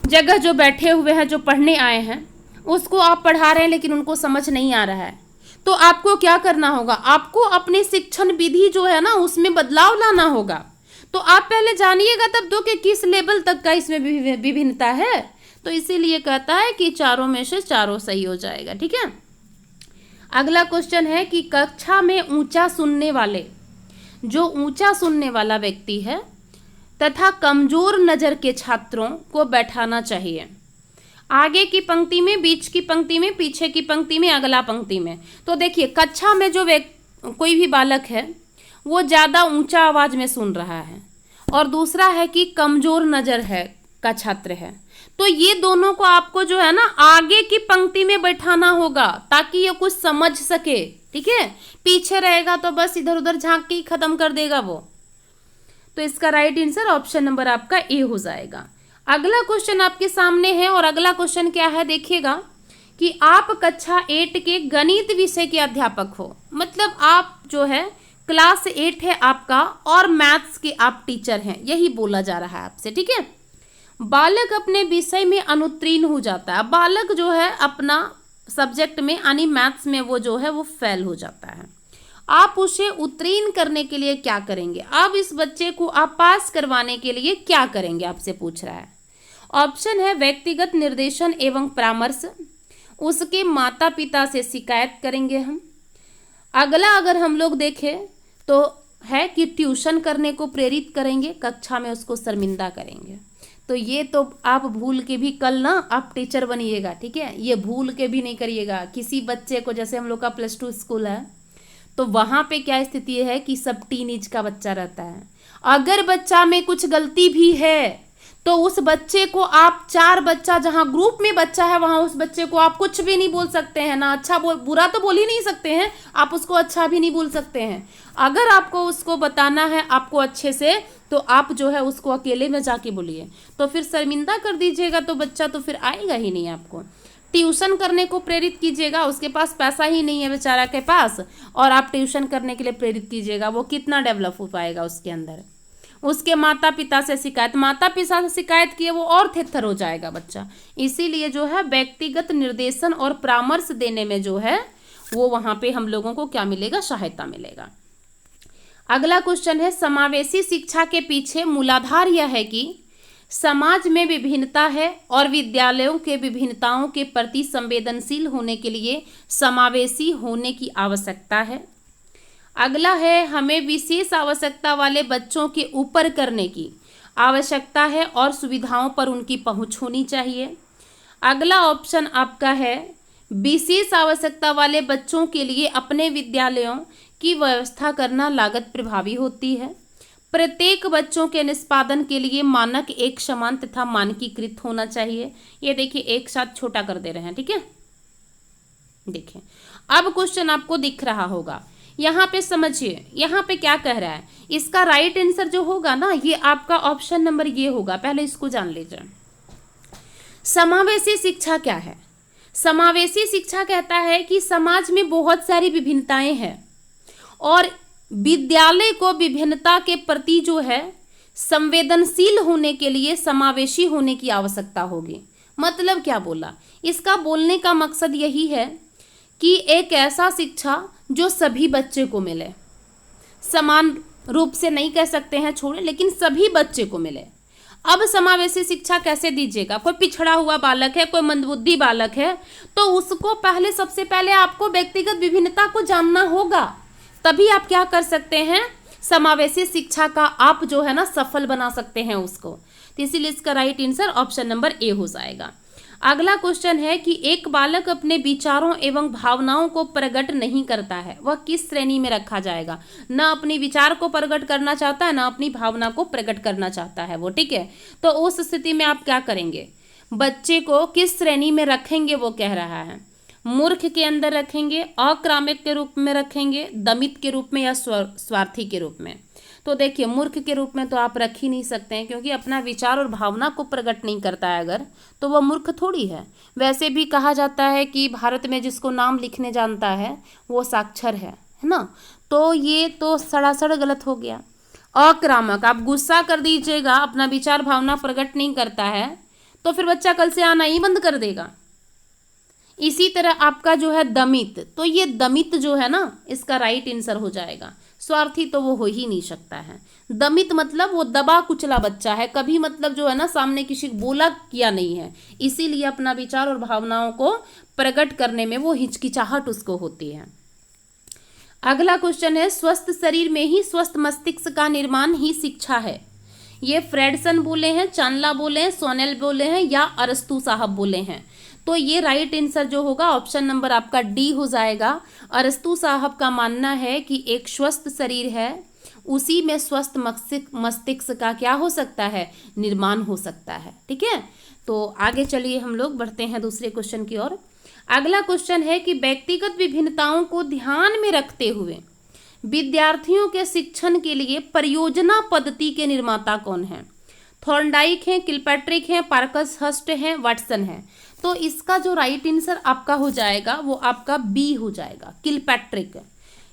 जगह जो बैठे हुए हैं, जो पढ़ने आए हैं, उसको आप पढ़ा रहे हैं लेकिन उनको समझ नहीं आ रहा है, तो आपको क्या करना होगा, आपको अपने शिक्षण विधि जो है ना उसमें बदलाव लाना होगा। तो आप पहले जानिएगा तब तो कि किस लेवल तक का इसमें विभिन्नता है। तो इसीलिए कहता है कि चारों में से चारों सही हो जाएगा, ठीक है। अगला क्वेश्चन है कि कक्षा में ऊंचा सुनने वाले, जो ऊंचा सुनने वाला व्यक्ति है तथा कमजोर नजर के छात्रों को बैठाना चाहिए आगे की पंक्ति में, बीच की पंक्ति में, पीछे की पंक्ति में, अगला पंक्ति में। तो देखिए कक्षा में जो कोई भी बालक है वो ज़्यादा ऊंचा आवाज़ में सुन रहा है, और दूसरा है कि कमजोर नज़र है का छात्र है, तो ये दोनों को आपको जो है ना आगे की पंक्ति में बैठाना होगा ताकि ये कुछ समझ सके, ठीक है। पीछे रहेगा तो बस इधर उधर झांक के ही खत्म कर देगा वो। तो इसका राइट आंसर ऑप्शन नंबर आपका ए हो जाएगा। अगला क्वेश्चन आपके सामने है, और अगला क्वेश्चन क्या है देखिएगा कि आप कक्षा 8 के गणित विषय के अध्यापक हो। मतलब आप जो है क्लास 8 है आपका और मैथ्स के आप टीचर हैं, यही बोला जा रहा है आपसे, ठीक है। बालक अपने विषय में अनुत्तीर्ण हो जाता है, बालक जो है अपना सब्जेक्ट में यानी मैथ्स में वो जो है वो फेल हो जाता है। आप उसे उत्तीर्ण करने के लिए क्या करेंगे? अब इस बच्चे को आप पास करवाने के लिए क्या करेंगे, आपसे पूछ रहा है। ऑप्शन है व्यक्तिगत निर्देशन एवं परामर्श, उसके माता पिता से शिकायत करेंगे हम। अगला अगर हम लोग देखें तो है कि ट्यूशन करने को प्रेरित करेंगे, कक्षा में उसको शर्मिंदा करेंगे। तो ये तो आप भूल के भी कल ना आप टीचर बनिएगा, ठीक है, ये भूल के भी नहीं करिएगा। किसी बच्चे को, जैसे हम लोग का +2 स्कूल है तो वहाँ पे क्या स्थिति है कि सब टीनेज का बच्चा रहता है। अगर बच्चा में कुछ गलती भी है तो उस बच्चे को आप 4 बच्चा जहाँ ग्रुप में बच्चा है वहाँ उस बच्चे को आप कुछ भी नहीं बोल सकते हैं, ना अच्छा बुरा तो बोल ही नहीं सकते हैं, आप उसको अच्छा भी नहीं बोल सकते हैं। अगर आपको उसको बताना है आपको अच्छे से, तो आप जो है उसको अकेले में जाके बोलिए, तो फिर शर्मिंदा कर दीजिएगा तो बच्चा तो फिर आएगा ही नहीं। आपको ट्यूशन करने को प्रेरित कीजिएगा, उसके पास पैसा ही नहीं है बेचारा के पास, और आप ट्यूशन करने के लिए प्रेरित कीजिएगा, वो कितना डेवलप हो पाएगा उसके अंदर। उसके माता पिता से शिकायत, माता पिता से शिकायत किए वो और थेथर हो जाएगा बच्चा। इसीलिए जो है व्यक्तिगत निर्देशन और परामर्श देने में जो है वो वहाँ पे हम लोगों को क्या मिलेगा, सहायता मिलेगा। अगला क्वेश्चन है समावेशी शिक्षा के पीछे मूलाधार यह है कि समाज में विभिन्नता है और विद्यालयों के विभिन्नताओं के प्रति संवेदनशील होने के लिए समावेशी होने की आवश्यकता है। अगला है हमें विशेष आवश्यकता वाले बच्चों के ऊपर करने की। आवश्यकता है और सुविधाओं पर उनकी पहुंच होनी चाहिए। अगला ऑप्शन आपका है विशेष आवश्यकता वाले बच्चों के लिए अपने विद्यालयों की व्यवस्था करना लागत प्रभावी होती है। प्रत्येक बच्चों के निष्पादन के लिए मानक एक समान तथा मानकीकृत होना चाहिए। ये देखिए एक साथ छोटा कर दे रहे हैं, ठीक है। देखिए अब क्वेश्चन आपको दिख रहा होगा, यहाँ पे समझिए यहाँ पे क्या कह रहा है। इसका राइट आंसर जो होगा ना, ये आपका ऑप्शन नंबर ये होगा। पहले इसको जान लीजिए। समावेशी शिक्षा क्या है? समावेशी शिक्षा कहता है कि समाज में बहुत सारी विभिन्नताएं हैं और विद्यालय को विभिन्नता के प्रति जो है संवेदनशील होने के लिए समावेशी होने की आवश्यकता होगी। मतलब क्या बोला? इसका बोलने का मकसद यही है कि एक ऐसा शिक्षा जो सभी बच्चे को मिले, समान रूप से नहीं कह सकते हैं छोड़े, लेकिन सभी बच्चे को मिले। अब समावेशी शिक्षा कैसे दीजिएगा? कोई पिछड़ा हुआ बालक है, कोई मंदबुद्धि बालक है, तो उसको पहले सबसे पहले आपको व्यक्तिगत विभिन्नता को जानना होगा, तभी आप क्या कर सकते हैं, समावेशी शिक्षा का आप जो है ना सफल बना सकते हैं उसको। तो इसीलिए इसका right answer option number A हो जाएगा। अगला क्वेश्चन है कि एक बालक अपने विचारों एवं भावनाओं को प्रकट नहीं करता है, वह किस श्रेणी में रखा जाएगा? न अपने विचार को प्रकट करना चाहता है, न अपनी भावना को प्रकट करना चाहता है वो, ठीक है। तो उस स्थिति में आप क्या करेंगे? बच्चे को किस श्रेणी में रखेंगे वो कह रहा है। मूर्ख के अंदर रखेंगे, अक्रामक के रूप में रखेंगे, दमित के रूप में या स्वार्थी के रूप में? तो देखिए मूर्ख के रूप में तो आप रख ही नहीं सकते हैं, क्योंकि अपना विचार और भावना को प्रकट नहीं करता है अगर, तो वह मूर्ख थोड़ी है। वैसे भी कहा जाता है कि भारत में जिसको नाम लिखने जानता है वो साक्षर है ना। तो ये तो सरासर गलत हो गया। अक्रामक, आप गुस्सा कर दीजिएगा, अपना विचार भावना प्रकट नहीं करता है, तो फिर बच्चा कल से आना ही बंद कर देगा। इसी तरह आपका जो है दमित, तो ये दमित जो है ना इसका राइट आंसर हो जाएगा। स्वार्थी तो वो हो ही नहीं सकता है। दमित मतलब वो दबा कुचला बच्चा है, कभी मतलब जो है ना सामने किसी को बोला किया नहीं है, इसीलिए अपना विचार और भावनाओं को प्रकट करने में वो हिचकिचाहट उसको होती है। अगला क्वेश्चन है स्वस्थ शरीर में ही स्वस्थ मस्तिष्क का निर्माण ही शिक्षा है। ये फ्रेडसन बोले हैं, चांदला बोले हैं, सोनेल बोले हैं या अरस्तु साहब बोले हैं? तो ये राइट आंसर जो होगा ऑप्शन नंबर आपका डी हो जाएगा। अरस्तु साहब का मानना है कि एक स्वस्थ शरीर है उसी में स्वस्थ मस्तिष्क का क्या हो सकता है, निर्माण हो सकता है, ठीक है। तो आगे चलिए हम लोग बढ़ते हैं दूसरे क्वेश्चन की ओर। अगला क्वेश्चन है कि व्यक्तिगत विभिन्नताओं को ध्यान में रखते हुए विद्यार्थियों के शिक्षण के लिए परियोजना पद्धति के निर्माता कौन है? थॉर्नडाइक हैं, किलपैट्रिक हैं, पार्कसहर्स्ट हैं, वाटसन हैं? तो इसका जो राइट आंसर आपका हो जाएगा वो आपका बी हो जाएगा, किलपैट्रिक।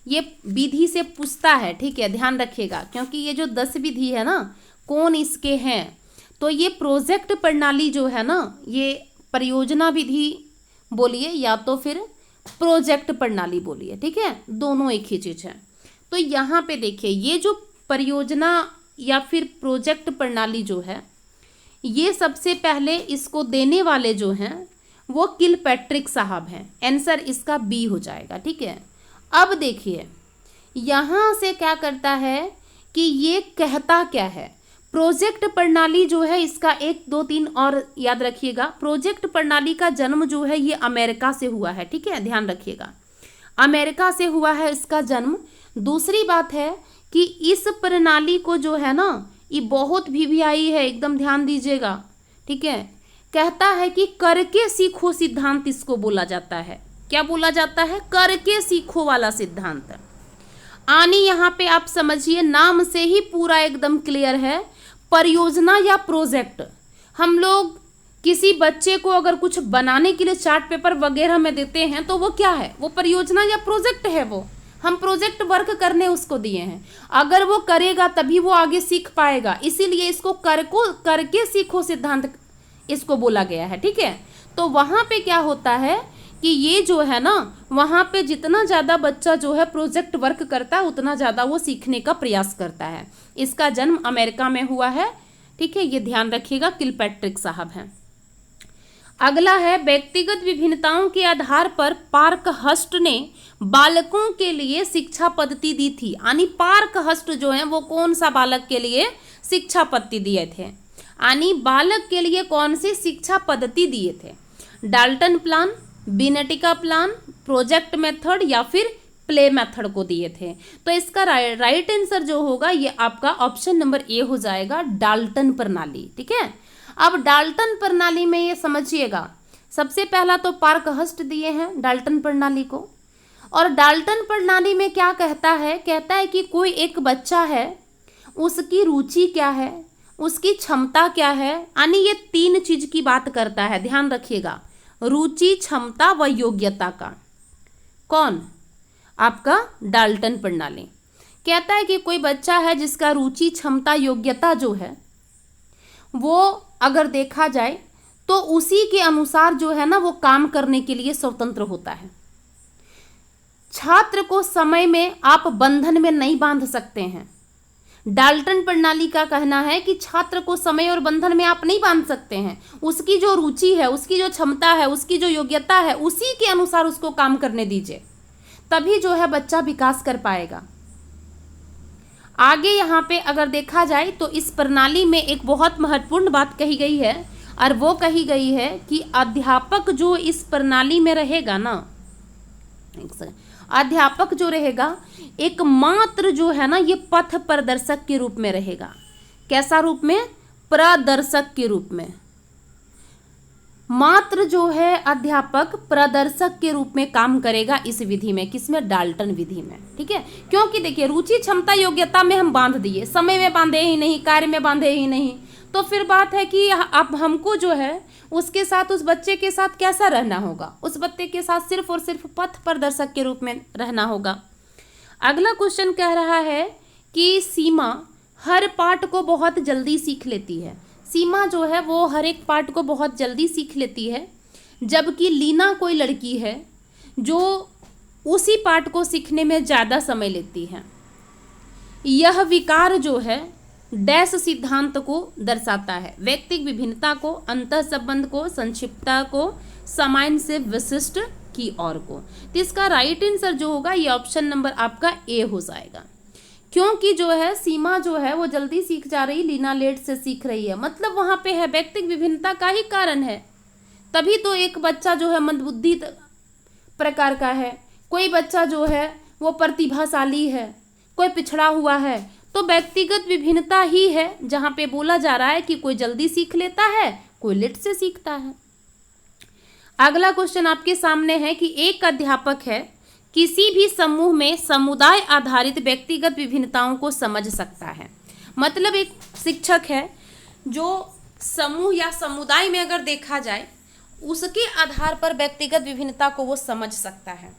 ये विधि से पूछता है, ठीक है, ध्यान रखिएगा, क्योंकि ये जो 10 विधि है ना कौन इसके हैं, तो ये प्रोजेक्ट प्रणाली जो है ना, ये परियोजना विधि बोलिए या तो फिर प्रोजेक्ट प्रणाली बोलिए, ठीक है, दोनों एक ही चीज है। तो यहाँ पे देखिए ये जो परियोजना या फिर प्रोजेक्ट प्रणाली जो है, ये सबसे पहले इसको देने वाले जो हैं वो किलपैट्रिक साहब हैं। आंसर इसका बी हो जाएगा, ठीक है। अब देखिए यहाँ से क्या करता है कि ये कहता क्या है, प्रोजेक्ट प्रणाली जो है इसका 1 2 3 और याद रखिएगा। प्रोजेक्ट प्रणाली का जन्म जो है ये अमेरिका से हुआ है, ठीक है, ध्यान रखिएगा, अमेरिका से हुआ है इसका जन्म। दूसरी बात है कि इस प्रणाली को जो है ना ये बहुत वीवीआई है, एकदम ध्यान दीजिएगा, ठीक है। कहता है कि करके सीखो सिद्धांत इसको बोला जाता है। क्या बोला जाता है? करके सीखो वाला सिद्धांत। आनी यहाँ पे आप समझिए नाम से ही पूरा एकदम क्लियर है, परियोजना या प्रोजेक्ट। हम लोग किसी बच्चे को अगर कुछ बनाने के लिए चार्ट पेपर वगैरह में देते हैं तो वो क्या है, वो परियोजना या प्रोजेक्ट है। वो हम प्रोजेक्ट वर्क करने उसको दिए हैं, अगर वो करेगा तभी वो आगे सीख पाएगा, इसीलिए इसको करके सीखो सिद्धांत इसको बोला गया है, ठीक है। तो वहाँ पे क्या होता है कि ये जो है ना वहाँ पे जितना ज़्यादा बच्चा जो है प्रोजेक्ट वर्क करता है उतना ज़्यादा वो सीखने का प्रयास करता है। इसका जन्म अमेरिका में हुआ है, ठीक है, ये ध्यान रखिएगा, किलपैट्रिक साहब हैं। अगला है व्यक्तिगत विभिन्नताओं के आधार पर पार्कहर्स्ट ने बालकों के लिए शिक्षा पद्धति दी थी। यानी पार्कहर्स्ट जो है वो कौन सा बालक के लिए शिक्षा पद्धति दिए थे, यानी बालक के लिए कौन सी शिक्षा पद्धति दिए थे? Dalton plan, Winnetka plan, project method या फिर प्ले मेथड को दिए थे। तो इसका राइट आंसर जो होगा ये आपका ऑप्शन नंबर ए हो जाएगा, डाल्टन प्रणाली। ठीक है, अब डाल्टन प्रणाली में ये समझिएगा, सबसे पहला तो पार्कहर्स्ट दिए हैं डाल्टन प्रणाली को, और डाल्टन प्रणाली में क्या कहता है? कहता है कि कोई एक बच्चा है, उसकी रुचि क्या है, उसकी क्षमता क्या है, यानी ये तीन चीज की बात करता है, ध्यान रखिएगा, रुचि, क्षमता व योग्यता का। कौन? आपका डाल्टन प्रणाली कहता है कि कोई बच्चा है जिसका रुचि, क्षमता, योग्यता जो है वो अगर देखा जाए तो उसी के अनुसार जो है ना वो काम करने के लिए स्वतंत्र होता है। छात्र को समय में आप बंधन में नहीं बांध सकते हैं। डाल्टन प्रणाली का कहना है कि छात्र को समय और बंधन में आप नहीं बांध सकते हैं। उसकी जो रुचि है, उसकी जो क्षमता है, उसकी जो योग्यता है, उसी के अनुसार उसको काम करने दीजिए, तभी जो है बच्चा विकास कर पाएगा। आगे यहाँ पे अगर देखा जाए तो इस प्रणाली में एक बहुत महत्वपूर्ण बात कही गई है, और वो कही गई है कि अध्यापक जो इस प्रणाली में रहेगा ना, अध्यापक जो रहेगा एकमात्र जो है ना ये पथ प्रदर्शक के रूप में रहेगा। कैसा रूप में? प्रदर्शक के रूप में। मात्र जो है अध्यापक प्रदर्शक के रूप में काम करेगा इस विधि में। किसमें? डाल्टन विधि में। ठीक है, क्योंकि देखिए रुचि, क्षमता, योग्यता में हम बांध दिए, समय में बांधे ही नहीं, कार्य में बांधे ही नहीं, तो फिर बात है कि अब हमको जो है उसके साथ, उस बच्चे के साथ कैसा रहना होगा? उस बच्चे के साथ सिर्फ और सिर्फ पथ प्रदर्शक के रूप में रहना होगा। अगला क्वेश्चन कह रहा है कि सीमा हर पाठ को बहुत जल्दी सीख लेती है। सीमा जो है वो हर एक पाठ को बहुत जल्दी सीख लेती है, जबकि लीना कोई लड़की है जो उसी पाठ को सीखने में ज़्यादा समय लेती है। यह विकार जो है डैश सिद्धांत को दर्शाता है, व्यक्तिगत विभिन्नता को, अंतः संबंध को, संक्षिप्तता को, सामान्य से विशिष्ट की ओर को। तो इसका राइट आंसर जो होगा ये ऑप्शन नंबर आपका ए हो जाएगा, क्योंकि जो है सीमा जो है वो जल्दी सीख जा रही, लीना लेट से सीख रही है, मतलब वहाँ पे है व्यक्तिगत विभिन्नता का ही कारण है। तभी तो एक बच्चा जो है मंदबुद्धि प्रकार का है, कोई बच्चा जो है वो प्रतिभाशाली है, कोई पिछड़ा हुआ है, तो व्यक्तिगत विभिन्नता ही है जहाँ पे बोला जा रहा है कि कोई जल्दी सीख लेता है, कोई लेट से सीखता है। अगला क्वेश्चन आपके सामने है कि एक अध्यापक है, किसी भी समूह में समुदाय आधारित व्यक्तिगत विभिन्नताओं को समझ सकता है। मतलब एक शिक्षक है जो समूह या समुदाय में अगर देखा जाए उसके आधार पर व्यक्तिगत विभिन्नता को वो समझ सकता है।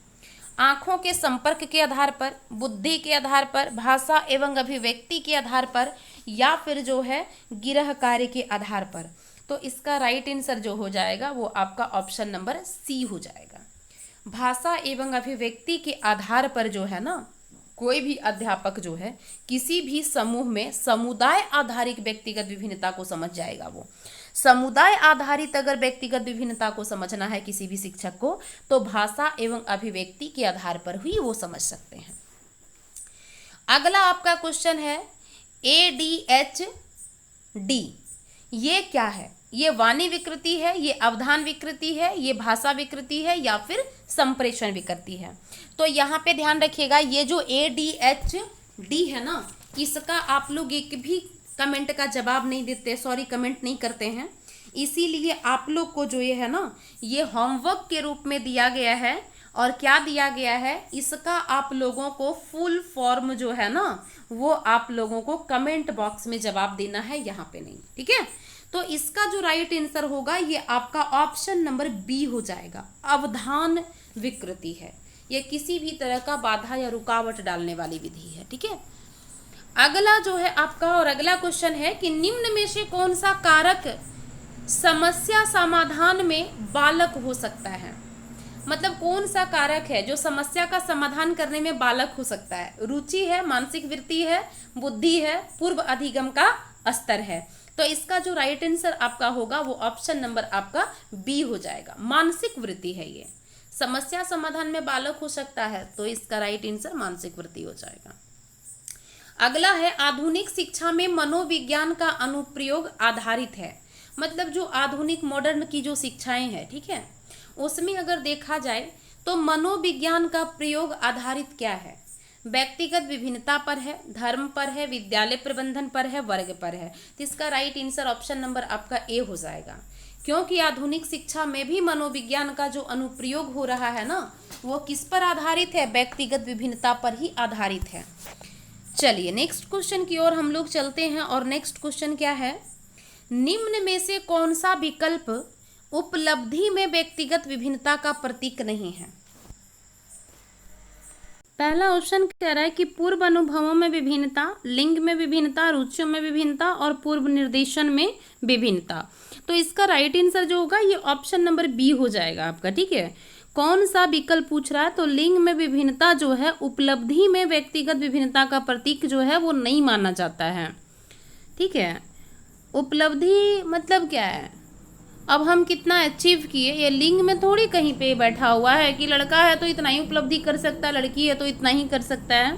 आँखों के संपर्क के आधार पर, बुद्धि के आधार पर, भाषा एवं अभिव्यक्ति के आधार पर, या फिर जो है गृह कार्य के आधार पर। तो इसका राइट आंसर जो हो जाएगा वो आपका ऑप्शन नंबर सी हो जाएगा। भाषा एवं अभिव्यक्ति के आधार पर जो है ना कोई भी अध्यापक जो है किसी भी समूह में समुदाय आधारित व्यक्तिगत विभिन्नता को समझ जाएगा। वो समुदाय आधारित अगर व्यक्तिगत विभिन्नता को समझना है किसी भी शिक्षक को तो भाषा एवं अभिव्यक्ति के आधार पर ही वो समझ सकते हैं। अगला आपका क्वेश्चन है ADHD, ये क्या है? ये वाणी विकृति है, ये अवधान विकृति है, ये भाषा विकृति है, या फिर संप्रेषण विकृति है। तो यहाँ पे ध्यान रखिएगा, ये जो ADHD है ना, इसका आप लोग एक भी कमेंट का जवाब नहीं देते, सॉरी कमेंट नहीं करते हैं, इसीलिए आप लोग को जो ये है ना ये होमवर्क के रूप में दिया गया है। और क्या दिया गया है, इसका आप लोगों को फुल फॉर्म जो है ना वो आप लोगों को कमेंट बॉक्स में जवाब देना है, यहाँ पे नहीं। ठीक है, तो इसका जो राइट आंसर होगा ये आपका ऑप्शन नंबर बी हो जाएगा, अवधान विकृति है। ये किसी भी तरह का बाधा या रुकावट डालने वाली विधि है। ठीक है, अगला जो है आपका और अगला क्वेश्चन है कि निम्न में से कौन सा कारक समस्या समाधान में बालक हो सकता है। मतलब कौन सा कारक है जो समस्या का समाधान करने में बालक हो सकता है। रुचि है, मानसिक वृत्ति है, बुद्धि है, पूर्व अधिगम का स्तर है। तो इसका जो राइट आंसर आपका होगा वो ऑप्शन नंबर आपका बी हो जाएगा। मानसिक वृत्ति है ये, समस्या समाधान में बालक हो सकता है, तो इसका राइट आंसर मानसिक वृत्ति हो जाएगा। अगला है आधुनिक शिक्षा में मनोविज्ञान का अनुप्रयोग आधारित है। मतलब जो आधुनिक मॉडर्न की जो शिक्षाएं हैं, ठीक है, उसमें अगर देखा जाए तो मनोविज्ञान का प्रयोग आधारित क्या है? व्यक्तिगत विभिन्नता पर है, धर्म पर है, विद्यालय प्रबंधन पर है, वर्ग पर है। तो इसका राइट आंसर ऑप्शन नंबर आपका ए हो जाएगा, क्योंकि आधुनिक शिक्षा में भी मनोविज्ञान का जो अनुप्रयोग हो रहा है ना, वो किस पर आधारित है? व्यक्तिगत विभिन्नता पर ही आधारित है। चलिए नेक्स्ट क्वेश्चन की ओर हम लोग चलते हैं, और नेक्स्ट क्वेश्चन क्या है? निम्न में से कौन सा विकल्प उपलब्धि में व्यक्तिगत विभिन्नता का प्रतीक नहीं है? पहला ऑप्शन कह रहा है कि पूर्व अनुभवों में विभिन्नता, लिंग में विभिन्नता, रुचियों में विभिन्नता और पूर्व निर्देशन में विभिन्नता। तो इसका राइट आंसर जो होगा ये ऑप्शन नंबर बी हो जाएगा आपका, ठीक है। कौन सा विकल्प पूछ रहा है? तो लिंग में विभिन्नता जो है उपलब्धि में व्यक्तिगत विभिन्नता का प्रतीक जो है वो नहीं माना जाता है, ठीक है। उपलब्धि मतलब क्या है? अब हम कितना अचीव किए, ये लिंग में थोड़ी कहीं पे बैठा हुआ है कि लड़का है तो इतना ही उपलब्धि कर सकता है, लड़की है तो इतना ही कर सकता है।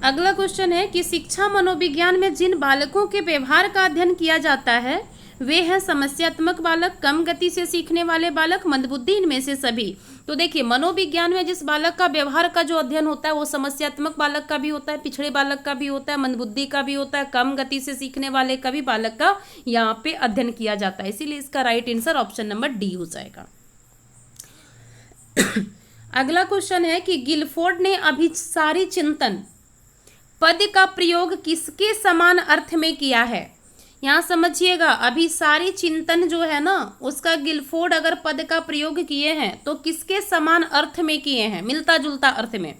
अगला क्वेश्चन है कि शिक्षा मनोविज्ञान में जिन बालकों के व्यवहार का अध्ययन किया जाता है वे हैं समस्यात्मक बालक, कम गति से सीखने वाले बालक, मंदबुद्धि, इनमें से सभी। तो देखिए मनोविज्ञान में जिस बालक का व्यवहार का जो अध्ययन होता है वो समस्यात्मक बालक का भी होता है, पिछड़े बालक का भी होता है, मंदबुद्धि का भी होता है, कम गति से सीखने वाले का भी बालक का यहाँ पे अध्ययन किया जाता है। इसीलिए इसका right answer option number D हो जाएगा। अगला क्वेश्चन है कि गिलफोर्ड ने अभिसारी चिंतन पद का प्रयोग किसके समान अर्थ में किया है? यहाँ समझिएगा, अभिसारी चिंतन जो है ना उसका गिलफोर्ड अगर पद का प्रयोग किए हैं तो किसके समान अर्थ में किए हैं? मिलता जुलता अर्थ में।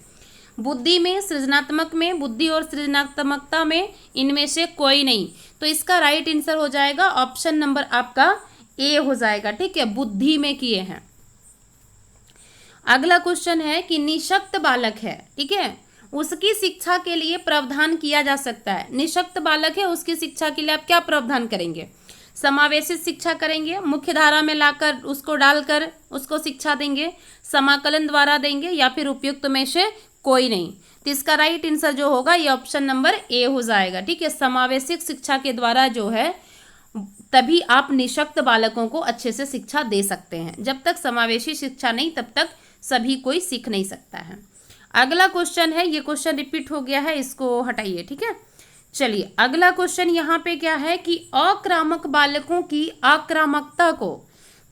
बुद्धि में, सृजनात्मक में, बुद्धि और सृजनात्मकता में, इनमें से कोई नहीं। तो इसका राइट आंसर हो जाएगा ऑप्शन नंबर आपका ए हो जाएगा, ठीक है, बुद्धि में किए हैं। अगला क्वेश्चन है कि निशक्त बालक है, ठीक है, उसकी शिक्षा के लिए प्रावधान किया जा सकता है। निशक्त बालक है, उसकी शिक्षा के लिए आप क्या प्रावधान करेंगे? समावेशित शिक्षा करेंगे, मुख्य धारा में लाकर उसको डालकर उसको शिक्षा देंगे, समाकलन द्वारा देंगे, या फिर उपयुक्त में से कोई नहीं। तो इसका राइट आंसर जो होगा ये ऑप्शन नंबर ए हो जाएगा, ठीक है। समावेशित शिक्षा के द्वारा जो है तभी आप निशक्त बालकों को अच्छे से शिक्षा दे सकते हैं। जब तक समावेशी शिक्षा नहीं तब तक सभी कोई सीख नहीं सकता है। अगला क्वेश्चन है, ये क्वेश्चन रिपीट हो गया है, इसको हटाइए, ठीक है। चलिए अगला क्वेश्चन यहाँ पे क्या है कि आक्रामक बालकों की आक्रामकता को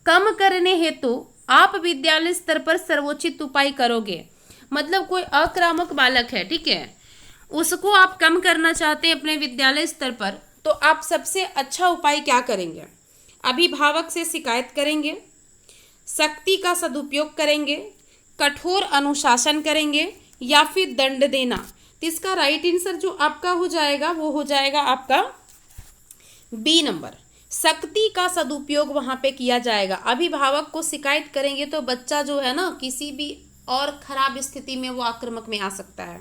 कम करने हेतु आप विद्यालय स्तर पर सर्वोचित उपाय करोगे। मतलब कोई आक्रामक बालक है, ठीक है, उसको आप कम करना चाहते हैं अपने विद्यालय स्तर पर, तो आप सबसे अच्छा उपाय क्या करेंगे? अभिभावक से शिकायत करेंगे, शक्ति का सदुपयोग करेंगे, कठोर अनुशासन करेंगे, या फिर दंड देना। तो इसका राइट आंसर जो आपका हो जाएगा वो हो जाएगा आपका बी नंबर, शक्ति का सदुपयोग वहां पे किया जाएगा। अभिभावक को शिकायत करेंगे तो बच्चा जो है ना किसी भी और खराब स्थिति में वो आक्रामक में आ सकता है।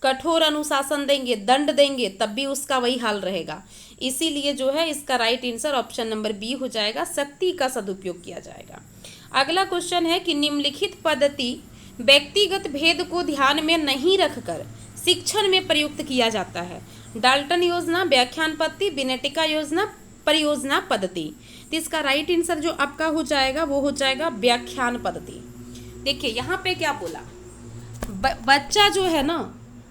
कठोर अनुशासन देंगे, दंड देंगे, तब भी उसका वही हाल रहेगा। इसीलिए जो है इसका right answer option number B हो जाएगा, शक्ति का सदुपयोग किया जाएगा। अगला क्वेश्चन है कि निम्नलिखित पद्धति व्यक्तिगत भेद को ध्यान में नहीं रखकर शिक्षण में प्रयुक्त किया जाता है। डाल्टन योजना, व्याख्यान पद्धति, बिनेटिका योजना, परियोजना पद्धति। तो इसका राइट आंसर जो आपका हो जाएगा वो हो जाएगा व्याख्यान पद्धति। देखिए यहाँ पे क्या बोला, बच्चा जो है ना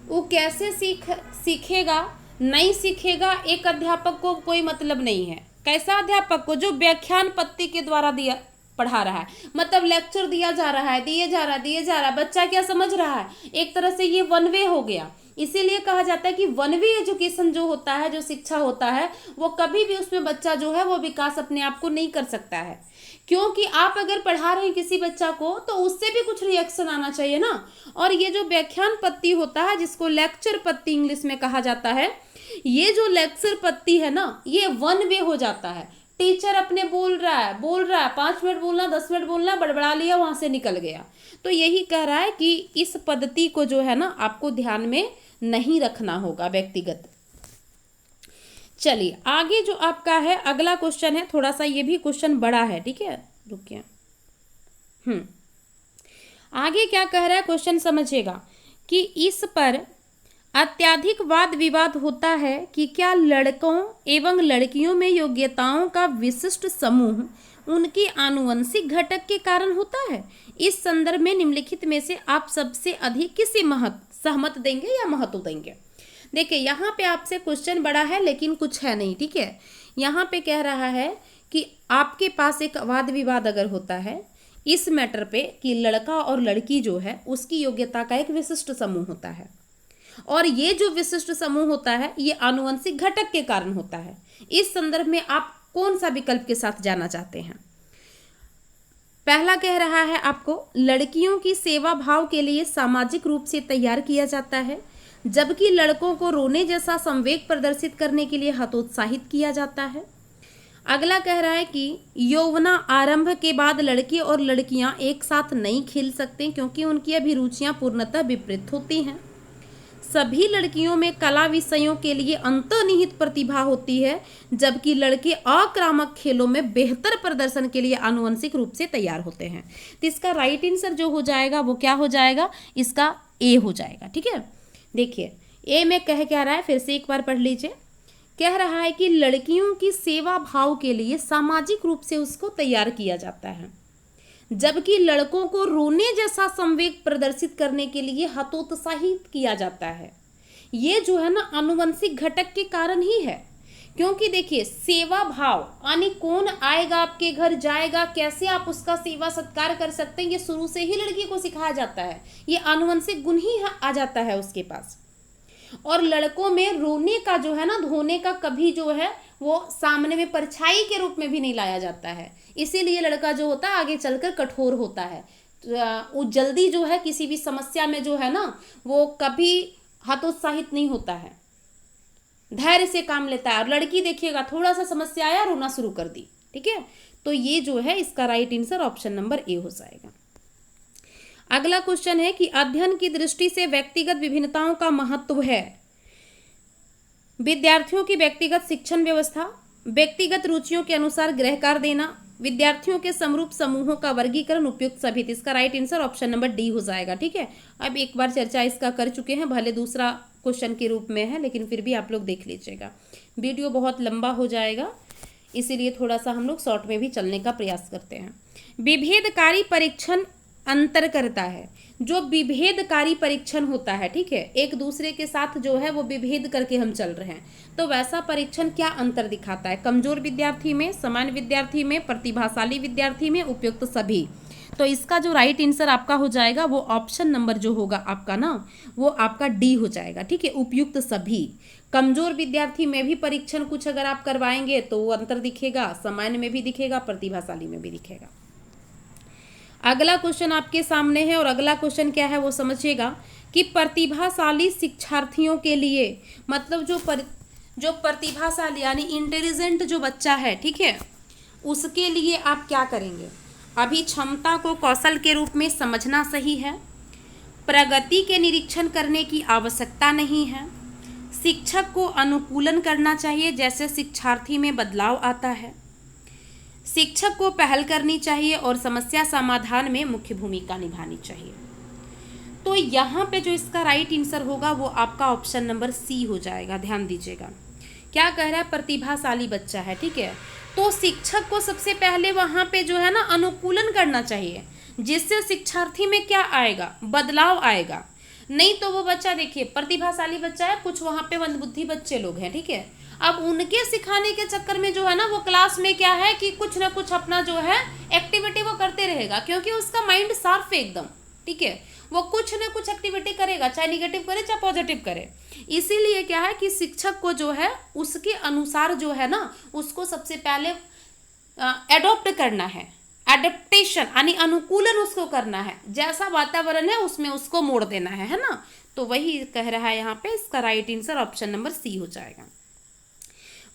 वो कैसे सीखेगा, नहीं सीखेगा, एक अध्यापक को कोई मतलब नहीं है। कैसा अध्यापक को? जो व्याख्यान पद्धति के द्वारा दिया पढ़ा रहा है, मतलब लेक्चर दिया जा रहा है, दिए जा रहा है, बच्चा क्या समझ रहा है? एक तरह से ये वन वे हो गया। इसीलिए कहा जाता है कि वन वे एजुकेशन जो होता है, जो शिक्षा होता है, वो कभी भी उसमें बच्चा जो है वो विकास अपने आप को नहीं कर सकता है। क्योंकि आप अगर पढ़ा रहे हैं किसी बच्चा को तो उससे भी कुछ रिएक्शन आना चाहिए ना। और ये जो व्याख्यान पद्धति होता है, जिसको लेक्चर पद्धति इंग्लिश में कहा जाता है, ये जो लेक्चर पद्धति है ना, ये वन वे हो जाता है। टीचर अपने बोल रहा है 5 मिनट बोलना, 10 मिनट बोलना, बड़बड़ा लिया, वहां से निकल गया। तो यही कह रहा है कि इस पद्धति को जो है ना आपको ध्यान में नहीं रखना होगा व्यक्तिगत। चलिए आगे जो आपका है अगला क्वेश्चन है, थोड़ा सा ये भी क्वेश्चन बड़ा है, ठीक है, रुकिए। आगे क्या कह रहा है क्वेश्चन समझिएगा कि इस पर अत्यधिक वाद विवाद होता है कि क्या लड़कों एवं लड़कियों में योग्यताओं का विशिष्ट समूह उनकी आनुवंशिक घटक के कारण होता है। इस संदर्भ में निम्नलिखित में से आप सबसे अधिक किसे सहमत देंगे या महत्व देंगे। देखिए यहाँ पे आपसे क्वेश्चन बड़ा है लेकिन कुछ है नहीं, ठीक है। यहाँ पे कह रहा है कि आपके पास एक वाद विवाद अगर होता है इस मैटर पे कि लड़का और लड़की जो है उसकी योग्यता का एक विशिष्ट समूह होता है, और ये जो विशिष्ट समूह होता है ये आनुवंशिक घटक के कारण होता है। इस संदर्भ में आप कौन सा विकल्प के साथ जाना चाहते हैं। पहला कह रहा है आपको लड़कियों की सेवा भाव के लिए सामाजिक रूप से तैयार किया जाता है, जबकि लड़कों को रोने जैसा संवेग प्रदर्शित करने के लिए हतोत्साहित किया जाता है। अगला कह रहा है कि यौवना आरंभ के बाद लड़के और लड़कियां एक साथ नहीं खेल सकते क्योंकि उनकी अभिरुचियां पूर्णतः विपरीत होती हैं। सभी लड़कियों में कला विषयों के लिए अंतर्निहित प्रतिभा होती है, जबकि लड़के आक्रामक खेलों में बेहतर प्रदर्शन के लिए आनुवंशिक रूप से तैयार होते हैं। तो इसका राइट आंसर जो हो जाएगा वो क्या हो जाएगा, इसका ए हो जाएगा, ठीक है। देखिए ए में कह क्या रहा है, फिर से एक बार पढ़ लीजिए। कह रहा है कि लड़कियों की सेवा भाव के लिए सामाजिक रूप से उसको तैयार किया जाता है, जबकि लड़कों को रोने जैसा संवेग प्रदर्शित करने के लिए हतोत्साहित किया जाता है। ये जो है ना आनुवंशिक घटक के कारण ही है, क्योंकि देखिए सेवा भाव यानी कौन आएगा आपके घर जाएगा, कैसे आप उसका सेवा सत्कार कर सकते हैं, ये शुरू से ही लड़की को सिखाया जाता है। ये आनुवंशिक गुण ही आ जाता है उसके पास। और लड़कों में रोने का जो है ना, धोने का कभी जो है वो सामने में परछाई के रूप में भी नहीं लाया जाता है। इसीलिए लड़का जो होता है आगे चलकर कठोर होता है, वो जल्दी जो है किसी भी समस्या में जो है ना वो कभी हतोत्साहित नहीं होता है, धैर्य से काम लेता है। और लड़की देखिएगा थोड़ा सा समस्या आया रोना शुरू कर दी, ठीक है। तो ये जो है इसका right answer option number A हो जाएगा। अगला क्वेश्चन है कि अध्ययन की दृष्टि से व्यक्तिगत विभिन्नताओं का महत्व है। विद्यार्थियों की व्यक्तिगत शिक्षण व्यवस्था, व्यक्तिगत रुचियों के अनुसार गृह कार्य देना, विद्यार्थियों के समरूप समूहों का वर्गीकरण, उपयुक्त सभी। इसका right answer option number D हो जाएगा, ठीक है। अब एक बार चर्चा इसका कर चुके हैं, भले दूसरा क्वेश्चन के रूप में है लेकिन फिर भी आप लोग देख लीजिएगा। वीडियो बहुत लंबा हो जाएगा, इसीलिए थोड़ा सा हम लोग शॉर्ट में भी चलने का प्रयास करते हैं। विभेदकारी परीक्षण अंतर करता है। जो विभेदकारी परीक्षण होता है, ठीक है, एक दूसरे के साथ जो है वो विभेद करके हम चल रहे हैं, तो वैसा परीक्षण क्या अंतर दिखाता है। कमजोर विद्यार्थी में, सामान्य विद्यार्थी में, प्रतिभाशाली विद्यार्थी में, उपयुक्त सभी। तो इसका जो राइट आंसर आपका हो जाएगा वो ऑप्शन नंबर जो होगा आपका ना वो आपका डी हो जाएगा, ठीक है, उपयुक्त सभी। कमजोर विद्यार्थी में भी परीक्षण कुछ अगर आप करवाएंगे तो वो अंतर दिखेगा, सामान्य में भी दिखेगा, प्रतिभाशाली में भी दिखेगा। अगला क्वेश्चन आपके सामने है और अगला क्वेश्चन क्या है वो समझिएगा कि प्रतिभाशाली शिक्षार्थियों के लिए, मतलब जो प्रतिभाशाली यानी इंटेलिजेंट जो बच्चा है, ठीक है, उसके लिए आप क्या करेंगे। अभी क्षमता को कौशल के रूप में समझना सही है, प्रगति के निरीक्षण करने की आवश्यकता नहीं है, शिक्षक को अनुकूलन करना चाहिए जैसे शिक्षार्थी में बदलाव आता है, शिक्षक को पहल करनी चाहिए और समस्या समाधान में मुख्य भूमिका निभानी चाहिए। तो यहाँ पे जो इसका राइट आंसर होगा वो आपका ऑप्शन नंबर सी हो जाएगा। ध्यान दीजिएगा क्या कह रहा है, प्रतिभाशाली बच्चा है, ठीक है, तो शिक्षक को सबसे पहले वहाँ पे जो है ना अनुकूलन करना चाहिए, जिससे शिक्षार्थी में क्या आएगा, बदलाव आएगा। नहीं तो वो बच्चा देखिए प्रतिभाशाली बच्चा है, कुछ वहाँ पे मंदबुद्धि बच्चे लोग हैं, ठीक है, अब उनके सिखाने के चक्कर में जो है ना वो क्लास में क्या है कि कुछ ना कुछ अपना जो है एक्टिविटी वो करते रहेगा, क्योंकि उसका माइंड शार्प है एकदम, ठीक है, वो कुछ ना कुछ एक्टिविटी करेगा, चाहे निगेटिव करे चाहे पॉजिटिव करे। इसीलिए क्या है कि शिक्षक को जो है उसके अनुसार जो है ना उसको सबसे पहले एडॉप्ट करना है, एडेप्टेशन यानी अनुकूलन उसको करना है, जैसा वातावरण है उसमें उसको मोड़ देना है ना। तो वही कह रहा है यहाँ पे, इसका right answer option number C हो जाएगा।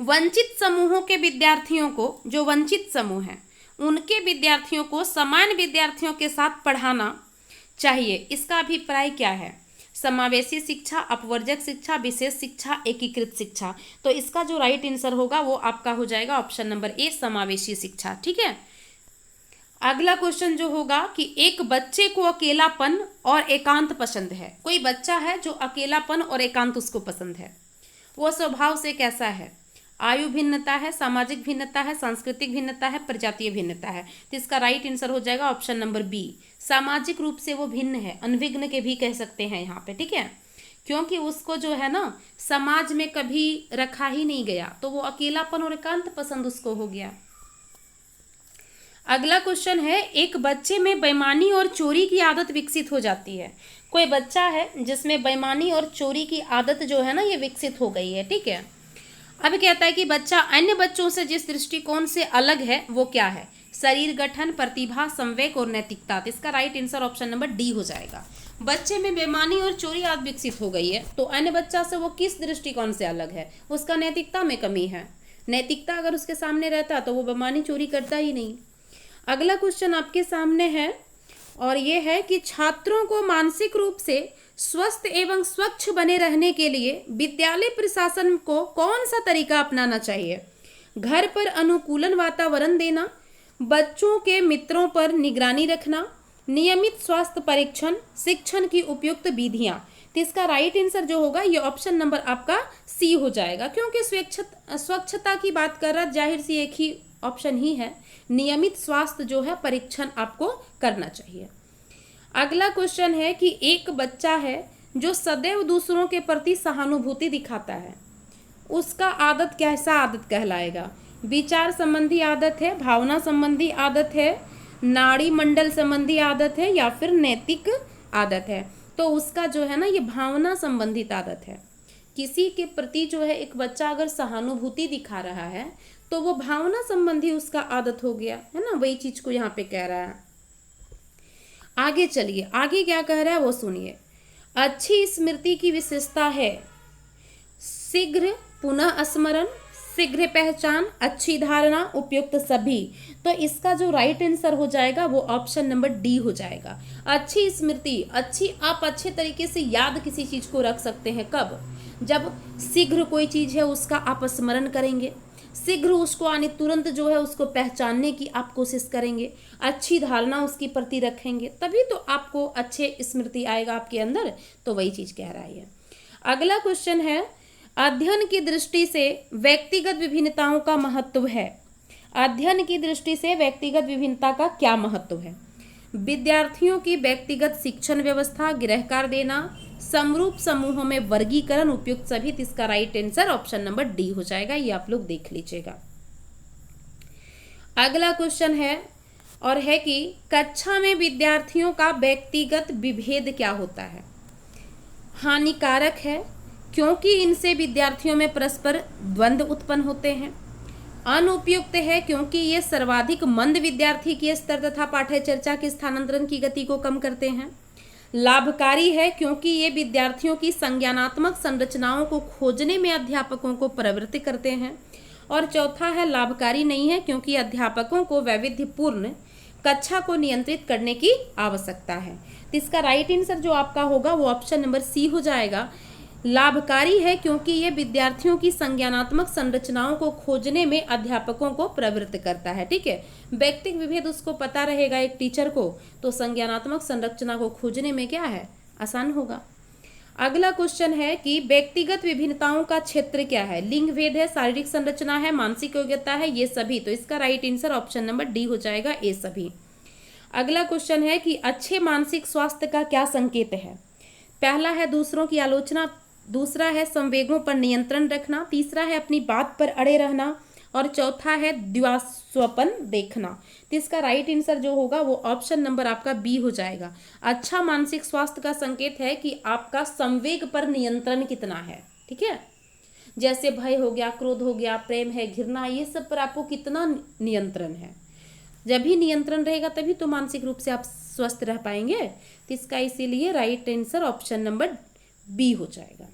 वंचित समूहों के विद्यार्थियों को, जो वंचित समूह है उनके विद्यार्थियों को समान विद्यार्थियों के साथ पढ़ाना चाहिए, इसका अभिप्राय क्या है। समावेशी शिक्षा, अपवर्जक शिक्षा, विशेष शिक्षा, एकीकृत शिक्षा। तो इसका जो राइट आंसर होगा वो आपका हो जाएगा ऑप्शन नंबर ए, समावेशी शिक्षा। ठीक है। अगला क्वेश्चन जो होगा कि एक बच्चे को अकेलापन और एकांत पसंद है। कोई बच्चा है जो अकेलापन और एकांत उसको पसंद है, वो स्वभाव से कैसा है? आयु भिन्नता है, सामाजिक भिन्नता है, सांस्कृतिक भिन्नता है, प्रजातीय भिन्नता है। तो इसका राइट आंसर हो जाएगा ऑप्शन नंबर बी, सामाजिक रूप से वो भिन्न है, अनभिज्ञ के भी कह सकते हैं यहाँ पे। ठीक है, क्योंकि उसको जो है ना समाज में कभी रखा ही नहीं गया, तो वो अकेलापन और एकांत पसंद उसको हो गया। अगला क्वेश्चन है, एक बच्चे में बेईमानी और चोरी की आदत विकसित हो जाती है। कोई बच्चा है जिसमें बेईमानी और चोरी की आदत जो है ना ये विकसित हो गई है। ठीक है, अब कहता है कि बच्चा अन्य बच्चों से जिस दृष्टिकोण से अलग है वो क्या है? शरीर गठन, प्रतिभा, संवेग और नैतिकता। तो इसका right answer option number D हो जाएगा। बच्चे में बेईमानी और चोरी आदत विकसित हो गई है, तो अन्य बच्चा से वो किस दृष्टिकोण से अलग है? उसका नैतिकता में कमी है। नैतिकता अगर उसके सामने रहता तो वो बेईमानी चोरी करता ही नहीं। अगला क्वेश्चन आपके सामने है और ये है कि छात्रों को मानसिक रूप से स्वस्थ एवं स्वच्छ बने रहने के लिए विद्यालय प्रशासन को कौन सा तरीका अपनाना चाहिए? घर पर अनुकूलन वातावरण देना, बच्चों के मित्रों पर निगरानी रखना, नियमित स्वास्थ्य परीक्षण, शिक्षण की उपयुक्त विधियां। तो इसका राइट आंसर जो होगा ये ऑप्शन नंबर आपका सी हो जाएगा, क्योंकि स्वच्छता की बात कर रहा, जाहिर सी एक ही ऑप्शन ही है। नियमित स्वास्थ्य जो है परीक्षण आपको करना चाहिए। अगला क्वेश्चन है कि एक बच्चा है जो सदैव दूसरों के प्रति सहानुभूति दिखाता है, उसका आदत कैसा आदत कहलाएगा? विचार संबंधी आदत है, भावना संबंधी आदत है, नाड़ी मंडल संबंधी आदत है या फिर नैतिक आदत है? तो उसका जो है ना ये भावना संबंधित आदत है। किसी के प्रति जो है एक बच्चा अगर सहानुभूति दिखा रहा है तो वो भावना संबंधी उसका आदत हो गया है ना, वही चीज को यहाँ पे कह रहा है। आगे चलिए, आगे क्या कह रहा है वो सुनिए। अच्छी स्मृति की विशेषता है शीघ्र पुनः स्मरण, शीघ्र पहचान, अच्छी धारणा, उपयुक्त सभी। तो इसका जो राइट आंसर हो जाएगा वो ऑप्शन नंबर डी हो जाएगा। अच्छी स्मृति, आप अच्छे तरीके से याद किसी चीज को रख सकते हैं कब? जब शीघ्र कोई चीज है उसका आप स्मरण करेंगे, शीघ्र उसको आने तुरंत जो है उसको पहचानने की आप कोशिश करेंगे, अच्छी धारणा उसकी प्रति रखेंगे, तभी तो आपको अच्छे स्मृति आएगा आपके अंदर। तो वही चीज कह रहा है। अगला क्वेश्चन है, अध्ययन की दृष्टि से व्यक्तिगत विभिन्नताओं का महत्व है। अध्ययन की दृष्टि से व्यक्तिगत विभिन्नता का क्या महत्व है? विद्यार्थियों की व्यक्तिगत शिक्षण व्यवस्था, गृहकार देना, समरूप समूहों में वर्गीकरण, उपयुक्त सभी। इसका right answer option number D हो जाएगा, ये आप लोग देख लीजिएगा। अगला क्वेश्चन है और है कि कक्षा में विद्यार्थियों का व्यक्तिगत विभेद क्या होता है? हानिकारक है क्योंकि इनसे विद्यार्थियों में परस्पर द्वंद्व उत्पन्न होते हैं। अनुपयुक्त है क्योंकि ये सर्वाधिक मंद विद्यार्थी के स्तर तथा पाठ्य चर्चा के स्थानांतरण की गति को कम करते हैं। लाभकारी है क्योंकि ये विद्यार्थियों की संज्ञानात्मक संरचनाओं को खोजने में अध्यापकों को प्रवृत्त करते हैं। और चौथा है लाभकारी नहीं है क्योंकि अध्यापकों को वैविध्यपूर्ण कक्षा को नियंत्रित करने की आवश्यकता है। तो इसका राइट आंसर जो आपका होगा वो ऑप्शन नंबर सी हो जाएगा। लाभकारी है क्योंकि ये विद्यार्थियों की संज्ञानात्मक संरचनाओं को खोजने में अध्यापकों को प्रवृत्त करता है। ठीक है, व्यक्तिगत विभेद उसको पता रहेगा एक टीचर को, तो संज्ञानात्मक संरचना को खोजने में क्या है, आसान होगा। अगला क्वेश्चन है कि व्यक्तिगत विभिन्नताओं का क्षेत्र क्या है? लिंग भेद है, शारीरिक संरचना है, मानसिक योग्यता है, ये सभी। तो इसका right answer option number D हो जाएगा, ए सभी। अगला क्वेश्चन है कि अच्छे मानसिक स्वास्थ्य का क्या संकेत है? पहला है दूसरों की आलोचना, दूसरा है संवेगों पर नियंत्रण रखना, तीसरा है अपनी बात पर अड़े रहना और चौथा है द्विस्वपन देखना। तो इसका राइट आंसर जो होगा वो ऑप्शन नंबर आपका बी हो जाएगा। अच्छा मानसिक स्वास्थ्य का संकेत है कि आपका संवेग पर नियंत्रण कितना है। ठीक है, जैसे भय हो गया, क्रोध हो गया, प्रेम है, घृणा, ये सब पर आपको कितना नियंत्रण है। जब भी नियंत्रण रहेगा तभी तो मानसिक रूप से आप स्वस्थ रह पाएंगे। तो इसका इसीलिए right answer option number B हो जाएगा।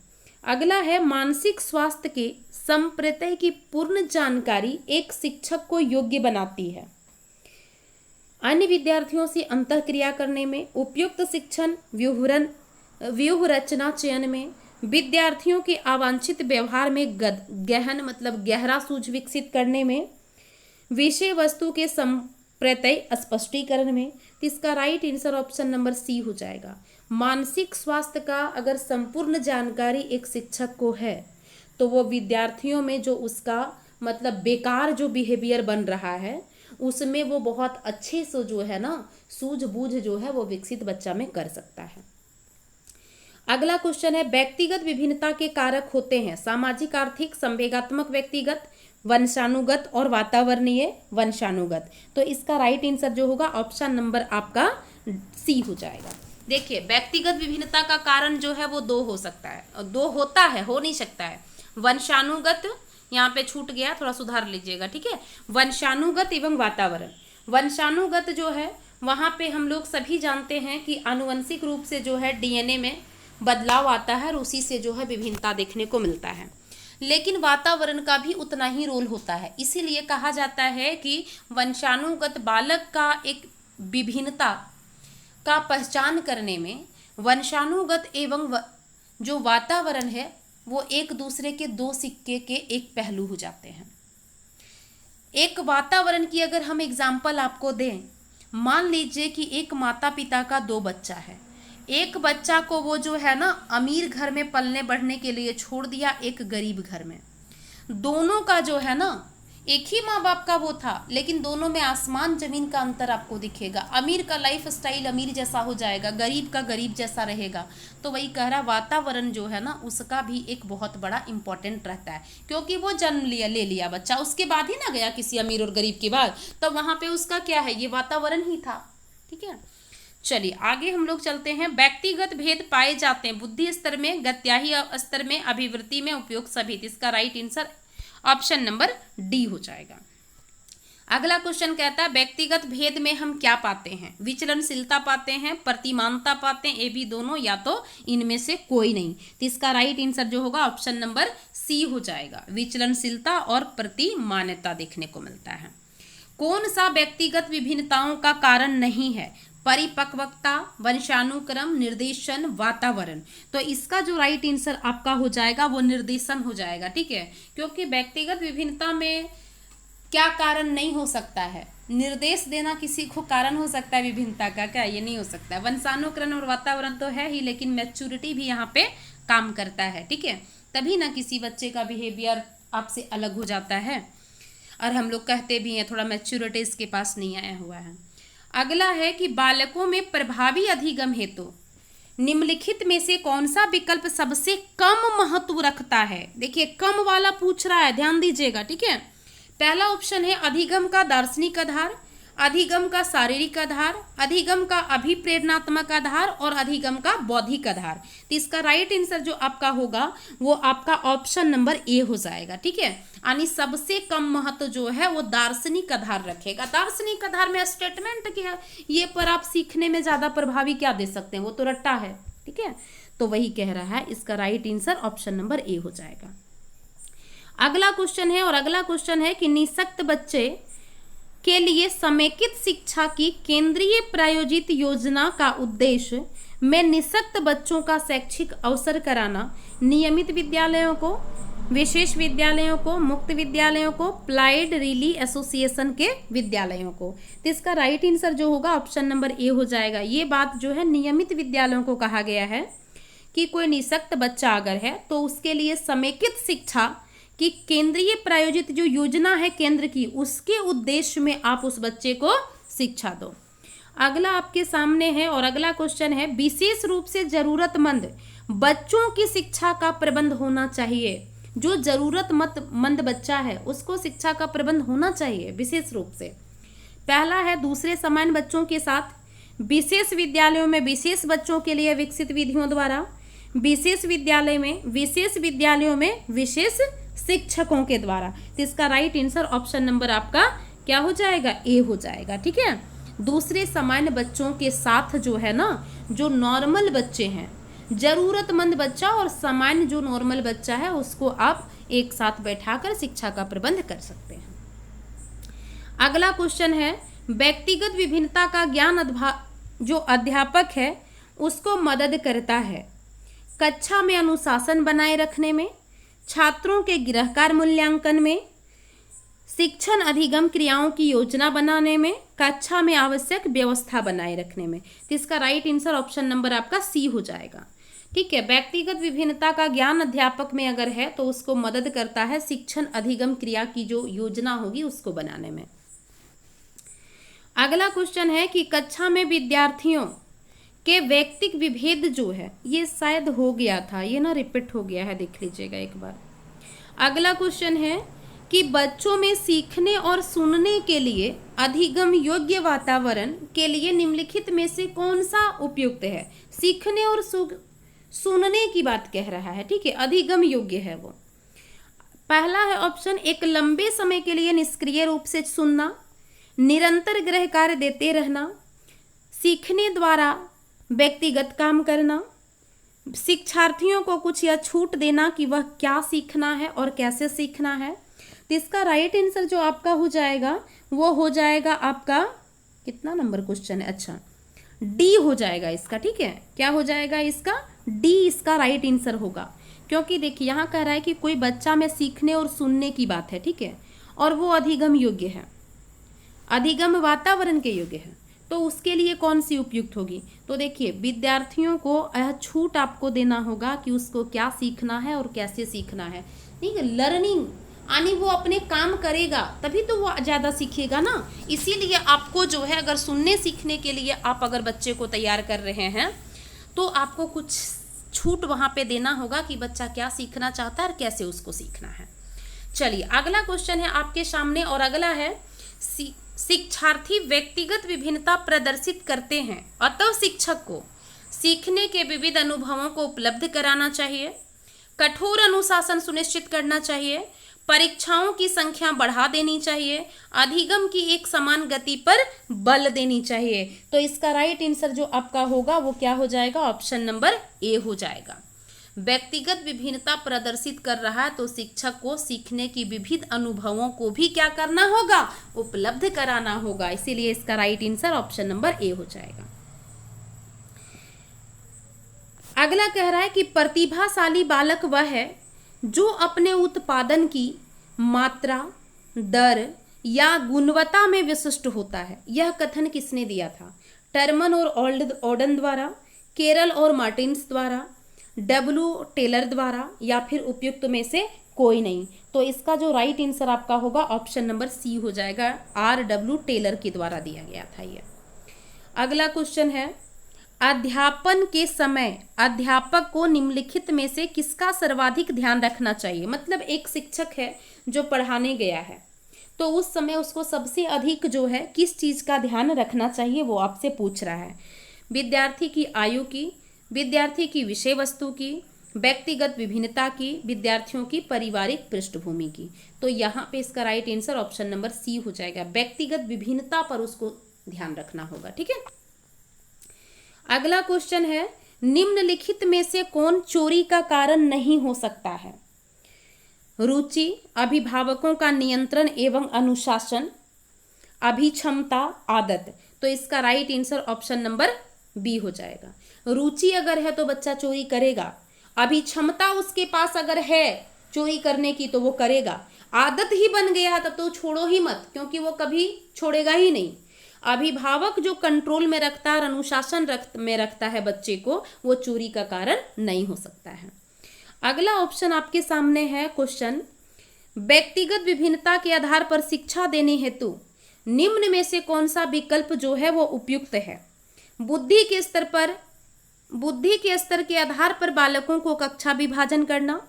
अगला है मानसिक स्वास्थ्य के संप्रत्यय की पूर्ण जानकारी एक शिक्षक को योग्य बनाती है। अन्य विद्यार्थियों से अंतःक्रिया करने में, उपयुक्त शिक्षण व्यूहरण व्यूह रचना चयन में, विद्यार्थियों के अवांछित व्यवहार में गहन मतलब गहरा सूझ विकसित करने में, विषय वस्तु के संप्रत्यय स्पष्टीकरण में। तो इसका right answer option number C हो जाएगा। मानसिक स्वास्थ्य का अगर संपूर्ण जानकारी एक शिक्षक को है तो वो विद्यार्थियों में जो उसका मतलब बेकार जो बिहेवियर बन रहा है उसमें वो बहुत अच्छे से जो है ना सूझबूझ जो है वो विकसित बच्चा में कर सकता है। अगला क्वेश्चन है, व्यक्तिगत विभिन्नता के कारक होते हैं सामाजिक, आर्थिक, संवेगात्मक, व्यक्तिगत, वंशानुगत और वातावरणीय वंशानुगत। तो इसका राइट आंसर जो होगा ऑप्शन नंबर आपका सी हो जाएगा। देखिए व्यक्तिगत विभिन्नता का कारण जो है वो दो हो सकता है, दो होता है, हो नहीं सकता है। वंशानुगत, यहाँ पे छूट गया, थोड़ा सुधार लीजिएगा, ठीक है। वंशानुगत एवं वातावरण। वंशानुगत जो है वहाँ पे हम लोग सभी जानते हैं कि आनुवंशिक रूप से जो है डीएनए में बदलाव आता है और उसी से जो है विभिन्नता देखने को मिलता है। लेकिन वातावरण का भी उतना ही रोल होता है, इसीलिए कहा जाता है कि वंशानुगत बालक का एक विभिन्नता का पहचान करने में वंशानुगत एवं जो वातावरण है वो एक दूसरे के दो सिक्के के एक पहलू हो जाते हैं। एक वातावरण की अगर हम एग्जाम्पल आपको दें, मान लीजिए कि एक माता पिता का दो बच्चा है, एक बच्चा को वो जो है ना अमीर घर में पलने बढ़ने के लिए छोड़ दिया एक गरीब घर में। दोनों का जो है ना एक ही माँ बाप का वो था, लेकिन दोनों में आसमान जमीन का अंतर आपको दिखेगा। अमीर का लाइफ स्टाइल अमीर जैसा हो जाएगा, गरीब का गरीब जैसा रहेगा। तो वही कह रहा वातावरण जो है ना उसका भी एक बहुत बड़ा इंपॉर्टेंट रहता है, क्योंकि वो जन्म ले लिया बच्चा, उसके बाद ही ना गया किसी अमीर और गरीब के बाद, तो वहाँ पे उसका क्या है, ये वातावरण ही था, ठीक है। चलिए आगे हम लोग चलते हैं। व्यक्तिगत भेद पाए जाते हैं बुद्धि स्तर में, गत्याही स्तर में, अभिवृत्ति में, उपयोग सभी। इसका right answer option number D हो जाएगा। अगला क्वेश्चन कहता है व्यक्तिगत भेद में हम क्या पाते हैं, विचलनशीलता पाते हैं, प्रतिमानता पाते हैं, ये भी दोनों या तो इनमें से कोई नहीं। तो इसका राइट आंसर जो होगा ऑप्शन नंबर सी हो जाएगा। विचलनशीलता और प्रतिमानता देखने को मिलता है। कौन सा व्यक्तिगत विभिन्नताओं का कारण नहीं है, परिपक्वता, वंशानुक्रम, निर्देशन, वातावरण। तो इसका जो राइट आंसर आपका हो जाएगा वो निर्देशन हो जाएगा, ठीक है। क्योंकि व्यक्तिगत विभिन्नता में क्या कारण नहीं हो सकता है, निर्देश देना किसी को कारण हो सकता है विभिन्नता का, क्या ये नहीं हो सकता है। वंशानुक्रम और वातावरण तो है ही, लेकिन मैच्योरिटी भी यहाँ पे काम करता है, ठीक है। तभी ना किसी बच्चे का बिहेवियर आपसे अलग हो जाता है, और हम लोग कहते भी हैं थोड़ा मैच्योरिटी इसके पास नहीं आया हुआ है। अगला है कि बालकों में प्रभावी अधिगम हेतु निम्नलिखित में से कौन सा विकल्प सबसे कम महत्व रखता है। देखिए कम वाला पूछ रहा है, ध्यान दीजिएगा, ठीक है। पहला ऑप्शन है अधिगम का दार्शनिक आधार, अधिगम का शारीरिक आधार, अधिगम का अभिप्रेरणात्मक आधार और अधिगम का बौद्धिक आधार। तो इसका राइट आंसर जो आपका होगा वो आपका ऑप्शन नंबर ए हो जाएगा, ठीक है। यानी सबसे कम महत्व जो है वो दार्शनिक आधार रखेगा। दार्शनिक आधार में स्टेटमेंट क्या है, ये पर आप सीखने में ज्यादा प्रभावी क्या दे सकते हैं, वो तो रट्टा है, ठीक है। तो वही कह रहा है, इसका right answer option number A हो जाएगा। अगला क्वेश्चन है, और अगला क्वेश्चन है कि निःशक्त बच्चे के लिए समेकित शिक्षा की केंद्रीय प्रायोजित योजना का उद्देश्य में निःशक्त बच्चों का शैक्षिक अवसर कराना, नियमित विद्यालयों को, विशेष विद्यालयों को, मुक्त विद्यालयों को, अप्लाइड रिली एसोसिएशन के विद्यालयों को। तो इसका राइट आंसर जो होगा ऑप्शन नंबर ए हो जाएगा। ये बात जो है नियमित विद्यालयों को कहा गया है कि कोई निःशक्त बच्चा अगर है तो उसके लिए समेकित शिक्षा कि केंद्रीय प्रायोजित जो योजना है केंद्र की, उसके उद्देश्य में आप उस बच्चे को शिक्षा दो। अगला आपके सामने है, और अगला क्वेश्चन है विशेष रूप से जरूरतमंद बच्चों की शिक्षा का प्रबंध होना चाहिए। जो जरूरतमंद बच्चा है उसको शिक्षा का प्रबंध होना चाहिए विशेष रूप से। पहला है दूसरे समान बच्चों के साथ, विशेष विद्यालयों में विशेष बच्चों के लिए विकसित विधियों द्वारा, विशेष विद्यालयों में विशेष शिक्षकों के द्वारा। तो इसका राइट आंसर ऑप्शन नंबर आपका क्या हो जाएगा, ए हो जाएगा, ठीक है। दूसरे सामान्य बच्चों के साथ जो है ना, जो नॉर्मल बच्चे हैं, जरूरतमंद बच्चा और सामान्य जो नॉर्मल बच्चा है उसको आप एक साथ बैठाकर शिक्षा का प्रबंध कर सकते हैं। अगला क्वेश्चन है व्यक्तिगत विभिन्नता का ज्ञान जो अध्यापक है उसको मदद करता है, कक्षा में अनुशासन बनाए रखने में, छात्रों के गृहकार्य मूल्यांकन में, शिक्षण अधिगम क्रियाओं की योजना बनाने में, कक्षा में आवश्यक व्यवस्था बनाए रखने में। तो इसका राइट आंसर ऑप्शन नंबर आपका सी हो जाएगा। ठीक है, व्यक्तिगत विभिन्नता का ज्ञान अध्यापक में अगर है तो उसको मदद करता है शिक्षण अधिगम क्रिया की जो योजना होगी उसको बनाने में। अगला क्वेश्चन है कि कक्षा में विद्यार्थियों के व्यक्तिक विभेद जो है, ये शायद हो गया था, ये ना रिपीट हो गया है, देख लीजिएगा एक बार। अगला क्वेश्चन है कि बच्चों में सीखने और सुनने के लिए अधिगम योग्य वातावरण के लिए निम्नलिखित में से कौन सा उपयुक्त है। सीखने और सुनने की बात कह रहा है, ठीक है, अधिगम योग्य है वो। पहला है ऑप्शन, एक लंबे समय के लिए निष्क्रिय रूप से सुनना, निरंतर गृह कार्य देते रहना, सीखने द्वारा व्यक्तिगत काम करना, शिक्षार्थियों को कुछ यह छूट देना कि वह क्या सीखना है और कैसे सीखना है। तो इसका राइट आंसर जो आपका हो जाएगा वो हो जाएगा आपका, कितना नंबर क्वेश्चन है, अच्छा डी हो जाएगा इसका। ठीक है, क्या हो जाएगा इसका, डी इसका राइट आंसर होगा। क्योंकि देखिए यहाँ कह रहा है कि कोई बच्चा में सीखने और सुनने की बात है, ठीक है, और वो अधिगम योग्य है, अधिगम वातावरण के योग्य है, तो उसके लिए कौन सी उपयुक्त होगी। तो देखिए विद्यार्थियों को यह छूट आपको देना होगा कि उसको क्या सीखना है और कैसे सीखना है। ठीक है, लर्निंग यानी वो अपने काम करेगा तभी तो वो ज़्यादा सीखेगा ना। इसीलिए आपको जो है अगर सुनने सीखने के लिए आप अगर बच्चे को तैयार कर रहे हैं तो आपको कुछ छूट वहाँ पे देना होगा कि बच्चा क्या सीखना चाहता है और कैसे उसको सीखना है। चलिए अगला क्वेश्चन है आपके सामने और अगला है, शिक्षार्थी व्यक्तिगत विभिन्नता प्रदर्शित करते हैं, अतः शिक्षक को सीखने के विविध अनुभवों को उपलब्ध कराना चाहिए, कठोर अनुशासन सुनिश्चित करना चाहिए, परीक्षाओं की संख्या बढ़ा देनी चाहिए, अधिगम की एक समान गति पर बल देनी चाहिए। तो इसका राइट आंसर जो आपका होगा वो क्या हो जाएगा, ऑप्शन नंबर ए हो जाएगा। व्यक्तिगत विभिन्नता प्रदर्शित कर रहा है तो शिक्षक को सीखने की विविध अनुभवों को भी क्या करना होगा, उपलब्ध कराना होगा। इसीलिए इसका right answer option number A हो जाएगा। अगला कह रहा है कि प्रतिभाशाली बालक वह है जो अपने उत्पादन की मात्रा, दर या गुणवत्ता में विशिष्ट होता है। यह कथन किसने दिया था, टर्मन और ओडन द्वारा, केरल और मार्टिन्स द्वारा, डब्ल्यू टेलर द्वारा, या फिर उपयुक्त में से कोई नहीं। तो इसका जो राइट आंसर आपका होगा ऑप्शन नंबर सी हो जाएगा, RW टेलर के द्वारा दिया गया था ये। अगला क्वेश्चन है, अध्यापन के समय अध्यापक को निम्नलिखित में से किसका सर्वाधिक ध्यान रखना चाहिए। मतलब एक शिक्षक है जो पढ़ाने गया है तो उस समय उसको सबसे अधिक जो है किस चीज़ का ध्यान रखना चाहिए वो आपसे पूछ रहा है। विद्यार्थी की आयु की, विद्यार्थी की विषय वस्तु की, व्यक्तिगत विभिन्नता की, विद्यार्थियों की पारिवारिक पृष्ठभूमि की। तो यहाँ पे इसका right answer option number C हो जाएगा, व्यक्तिगत विभिन्नता पर उसको ध्यान रखना होगा। ठीक है, अगला क्वेश्चन है, निम्नलिखित में से कौन चोरी का कारण नहीं हो सकता है। रुचि, अभिभावकों का नियंत्रण एवं अनुशासन, अभिक्षमता, आदत। तो इसका right answer option number B हो जाएगा। रुचि अगर है तो बच्चा चोरी करेगा, अभिक्षमता उसके पास अगर है चोरी करने की तो वो करेगा, आदत ही बन गया तब तो छोड़ो ही मत, क्योंकि वो कभी छोड़ेगा ही नहीं। अभिभावक जो कंट्रोल में रखता है और अनुशासन में रखता है बच्चे को, वो चोरी का कारण नहीं हो सकता है। अगला ऑप्शन आपके सामने है क्वेश्चन, व्यक्तिगत विभिन्नता के आधार पर शिक्षा देने हेतु निम्न में से कौन सा विकल्प जो है वो उपयुक्त है। बुद्धि के स्तर के आधार पर बालकों को कक्षा विभाजन करना,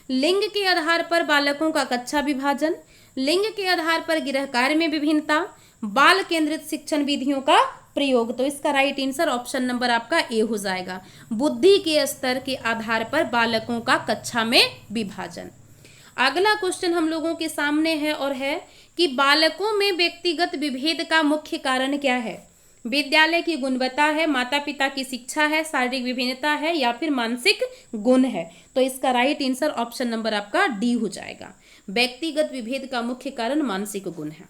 लिंग के आधार पर बालकों का कक्षा विभाजन, लिंग के आधार पर गृह कार्य में विभिन्नता, बाल केंद्रित शिक्षण विधियों का प्रयोग। तो इसका राइट आंसर ऑप्शन नंबर आपका ए हो जाएगा, बुद्धि के स्तर के आधार पर बालकों का कक्षा में विभाजन। अगला क्वेश्चन हम लोगों के सामने है और है कि बालकों में व्यक्तिगत विभेद का मुख्य कारण क्या है। विद्यालय की गुणवत्ता है, माता पिता की शिक्षा है, शारीरिक विभिन्नता है, या फिर मानसिक गुण है। तो इसका राइट आंसर ऑप्शन नंबर आपका डी हो जाएगा, व्यक्तिगत विभेद का मुख्य कारण मानसिक गुण है।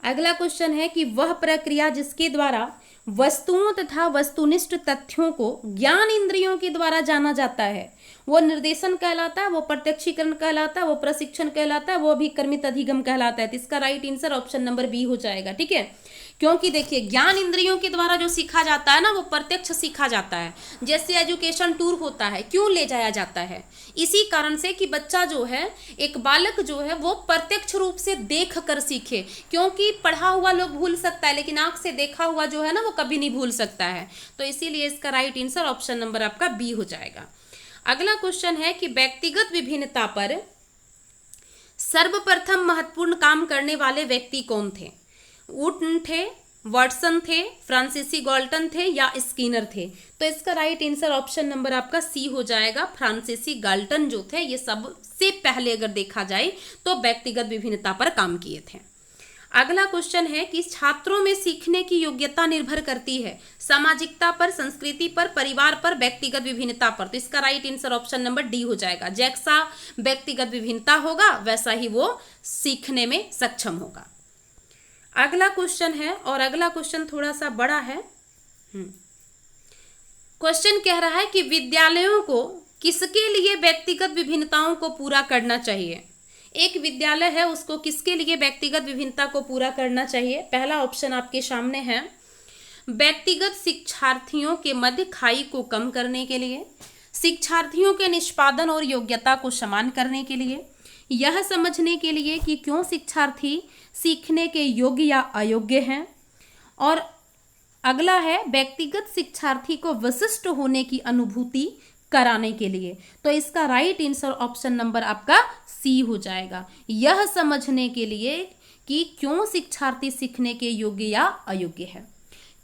अगला क्वेश्चन है कि वह प्रक्रिया जिसके द्वारा वस्तुओं तथा वस्तुनिष्ठ तथ्यों को ज्ञान इंद्रियों के द्वारा जाना जाता है, वो निर्देशन कहलाता है, वो प्रत्यक्षीकरण कहलाता है, वो प्रशिक्षण कहलाता है, वो अभिकर्मित अधिगम कहलाता है। तो इसका right answer option number B हो जाएगा। ठीक है, क्योंकि देखिए ज्ञान इंद्रियों के द्वारा जो सीखा जाता है ना, वो प्रत्यक्ष सीखा जाता है। जैसे एजुकेशन टूर होता है, क्यों ले जाया जाता है? इसी कारण से कि बच्चा जो है, एक बालक जो है, वो प्रत्यक्ष रूप से देख कर सीखे। क्योंकि पढ़ा हुआ लोग भूल सकता है, लेकिन आंख से देखा हुआ जो है ना, वो कभी नहीं भूल सकता है। तो इसीलिए इसका राइट आंसर ऑप्शन नंबर आपका बी हो जाएगा। अगला क्वेश्चन है कि व्यक्तिगत विभिन्नता पर सर्वप्रथम महत्वपूर्ण काम करने वाले व्यक्ति कौन थे? वुड थे, वाटसन थे, फ्रांसीसी गाल्टन थे या स्किनर थे? तो इसका राइट आंसर ऑप्शन नंबर आपका सी हो जाएगा। फ्रांसीसी गाल्टन जो थे, ये सबसे पहले अगर देखा जाए तो व्यक्तिगत विभिन्नता पर काम किए थे। अगला क्वेश्चन है कि छात्रों में सीखने की योग्यता निर्भर करती है सामाजिकता पर, संस्कृति पर, परिवार पर, व्यक्तिगत विभिन्नता पर। तो इसका right answer option number D हो जाएगा। जैसा व्यक्तिगत विभिन्नता होगा वैसा ही वो सीखने में सक्षम होगा। अगला क्वेश्चन है, और अगला क्वेश्चन थोड़ा सा बड़ा है। क्वेश्चन कह रहा है कि विद्यालयों को किसके लिए व्यक्तिगत विभिन्नताओं को पूरा करना चाहिए? एक विद्यालय है, उसको किसके लिए व्यक्तिगत विभिन्नता को पूरा करना चाहिए? पहला ऑप्शन आपके सामने है, व्यक्तिगत शिक्षार्थियों के मध्य खाई को कम करने के लिए, शिक्षार्थियों के निष्पादन और योग्यता को समान करने के लिए, यह समझने के लिए कि क्यों शिक्षार्थी सीखने के योग्य या अयोग्य हैं, और अगला है व्यक्तिगत शिक्षार्थी को विशिष्ट होने की अनुभूति कराने के लिए। तो इसका राइट आंसर ऑप्शन नंबर आपका सी हो जाएगा। यह समझने के लिए कि क्यों शिक्षार्थी सीखने के योग्य या अयोग्य है।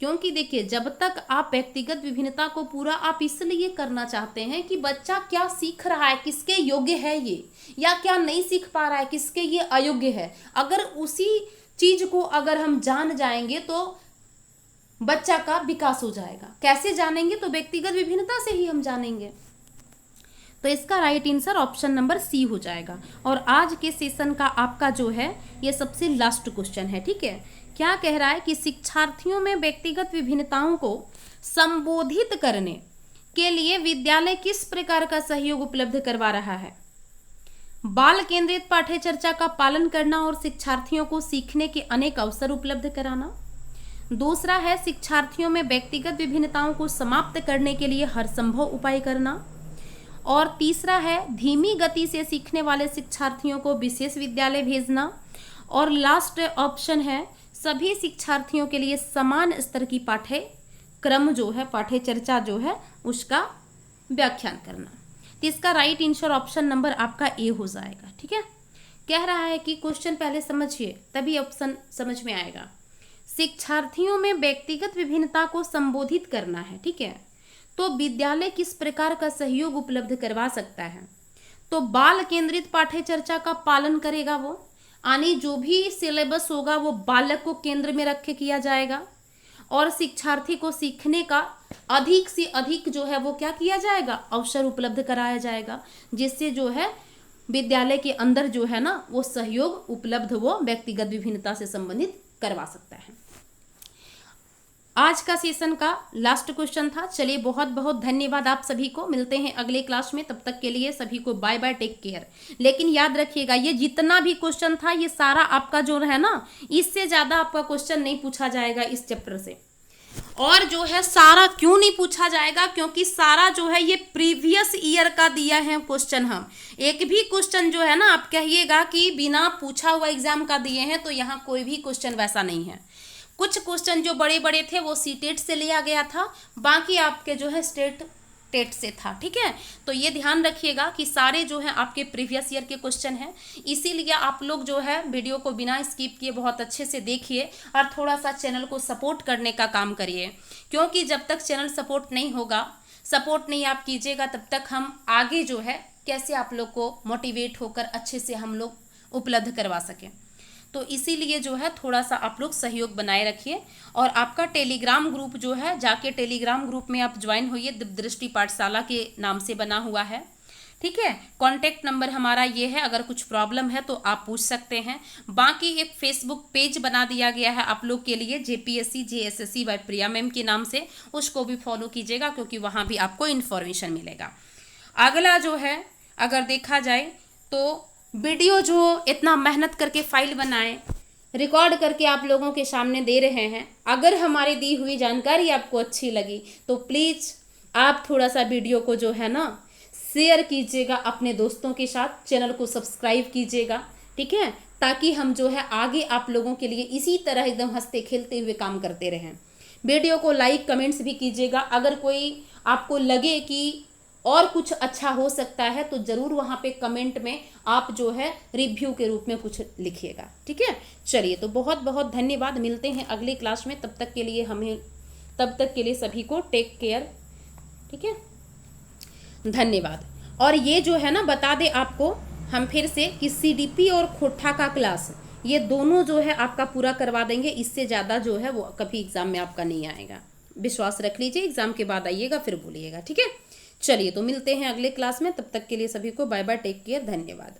क्योंकि देखिए, जब तक आप व्यक्तिगत विभिन्नता को पूरा आप इसलिए करना चाहते हैं कि बच्चा क्या सीख रहा है, किसके योग्य है ये, या क्या नहीं सीख पा रहा है, किसके ये अयोग्य है। अगर उसी चीज को अगर हम जान जाएंगे तो बच्चा का विकास हो जाएगा। कैसे जानेंगे? तो व्यक्तिगत विभिन्नता से ही हम जानेंगे। तो इसका right answer option number C हो जाएगा। और आज के सेशन का आपका जो है ये सबसे लास्ट क्वेश्चन है। ठीक है, क्या कह रहा है कि शिक्षार्थियों में व्यक्तिगत विभिन्नताओं को संबोधित करने के लिए विद्यालय किस प्रकार का सहयोग उपलब्ध करवा रहा है? बाल केंद्रित पाठ्यचर्चा का पालन करना और शिक्षार्थियों को सीखने के अनेक अवसर उपलब्ध कराना। दूसरा है शिक्षार्थियों में व्यक्तिगत विभिन्नताओं को समाप्त करने के लिए हर संभव उपाय करना। और तीसरा है धीमी गति से सीखने वाले शिक्षार्थियों को विशेष विद्यालय भेजना। और लास्ट ऑप्शन है सभी शिक्षार्थियों के लिए समान स्तर की पाठ्यक्रम जो है, पाठ्यचर्चा जो है, उसका व्याख्यान करना। तो इसका राइट आंसर ऑप्शन नंबर आपका ए हो जाएगा। ठीक है, कह रहा है कि क्वेश्चन पहले समझिए तभी ऑप्शन समझ में आएगा। शिक्षार्थियों में व्यक्तिगत विभिन्नता को संबोधित करना है। ठीक है, तो विद्यालय किस प्रकार का सहयोग उपलब्ध करवा सकता है? तो बाल केंद्रित पाठ्यचर्चा का पालन करेगा वो, यानी जो भी सिलेबस होगा वो बालक को केंद्र में रख के किया जाएगा। और शिक्षार्थी को सीखने का अधिक से अधिक जो है वो क्या किया जाएगा? अवसर उपलब्ध कराया जाएगा, जिससे जो है विद्यालय के अंदर जो है ना वो सहयोग उपलब्ध वो व्यक्तिगत विभिन्नता से संबंधित करवा सकता है। आज का सेशन का लास्ट क्वेश्चन था। चलिए, बहुत बहुत धन्यवाद आप सभी को। मिलते हैं अगले क्लास में, तब तक के लिए सभी को बाय बाय, टेक केयर। लेकिन याद रखिएगा, ये जितना भी क्वेश्चन था ये सारा आपका जो है ना, इससे ज़्यादा आपका क्वेश्चन नहीं पूछा जाएगा इस चैप्टर से। और जो है सारा क्यों नहीं पूछा जाएगा? क्योंकि सारा जो है ये प्रीवियस ईयर का दिया है क्वेश्चन। हम एक भी क्वेश्चन जो है ना आप कहिएगा कि बिना पूछा हुआ एग्जाम का दिए हैं, तो यहाँ कोई भी क्वेश्चन वैसा नहीं है। कुछ क्वेश्चन जो बड़े बड़े थे वो सीटेट से लिया गया था, बाकी आपके जो है स्टेट टेट से था। ठीक है, तो ये ध्यान रखिएगा कि सारे जो है आपके प्रीवियस ईयर के क्वेश्चन हैं। इसीलिए आप लोग जो है वीडियो को बिना स्किप किए बहुत अच्छे से देखिए और थोड़ा सा चैनल को सपोर्ट करने का काम करिए। क्योंकि जब तक चैनल सपोर्ट नहीं होगा, सपोर्ट नहीं आप कीजिएगा, तब तक हम आगे जो है कैसे आप लोग को मोटिवेट होकर अच्छे से हम लोग उपलब्ध करवा सकें। तो इसीलिए जो है थोड़ा सा आप लोग सहयोग बनाए रखिए। और आपका टेलीग्राम ग्रुप जो है, जाके टेलीग्राम ग्रुप में आप ज्वाइन होइए। दिव्य दृष्टि पाठशाला के नाम से बना हुआ है। ठीक है। कॉन्टैक्ट नंबर हमारा ये है, अगर कुछ प्रॉब्लम है तो आप पूछ सकते हैं। बाकी एक फेसबुक पेज बना दिया गया है आप लोग के लिए, JPSC JSSC बाय प्रिया मैम के नाम से, उसको भी फॉलो कीजिएगा क्योंकि वहाँ भी आपको इन्फॉर्मेशन मिलेगा। अगला जो है, अगर देखा जाए तो वीडियो जो इतना मेहनत करके फाइल बनाए, रिकॉर्ड करके आप लोगों के सामने दे रहे हैं, अगर हमारी दी हुई जानकारी आपको अच्छी लगी तो प्लीज़ आप थोड़ा सा वीडियो को जो है ना शेयर कीजिएगा अपने दोस्तों के साथ, चैनल को सब्सक्राइब कीजिएगा, ठीक है, ताकि हम जो है आगे आप लोगों के लिए इसी तरह एकदम हंसते खेलते हुए काम करते रहें। वीडियो को लाइक कमेंट्स भी कीजिएगा, अगर कोई आपको लगे कि और कुछ अच्छा हो सकता है तो ज़रूर वहाँ पे कमेंट में आप जो है रिव्यू के रूप में कुछ लिखिएगा, ठीक है। चलिए, तो बहुत बहुत धन्यवाद, मिलते हैं अगली क्लास में, तब तक के लिए सभी को टेक केयर, ठीक है, धन्यवाद। और ये जो है ना बता दे आपको हम फिर से कि CDP और खोठा का क्लास, ये दोनों जो है आपका पूरा करवा देंगे, इससे ज़्यादा जो है वो कभी एग्ज़ाम में आपका नहीं आएगा, विश्वास रख लीजिए। एग्ज़ाम के बाद आइएगा फिर बोलिएगा, ठीक है। चलिए, तो मिलते हैं अगले क्लास में, तब तक के लिए सभी को बाय बाय, टेक केयर, धन्यवाद।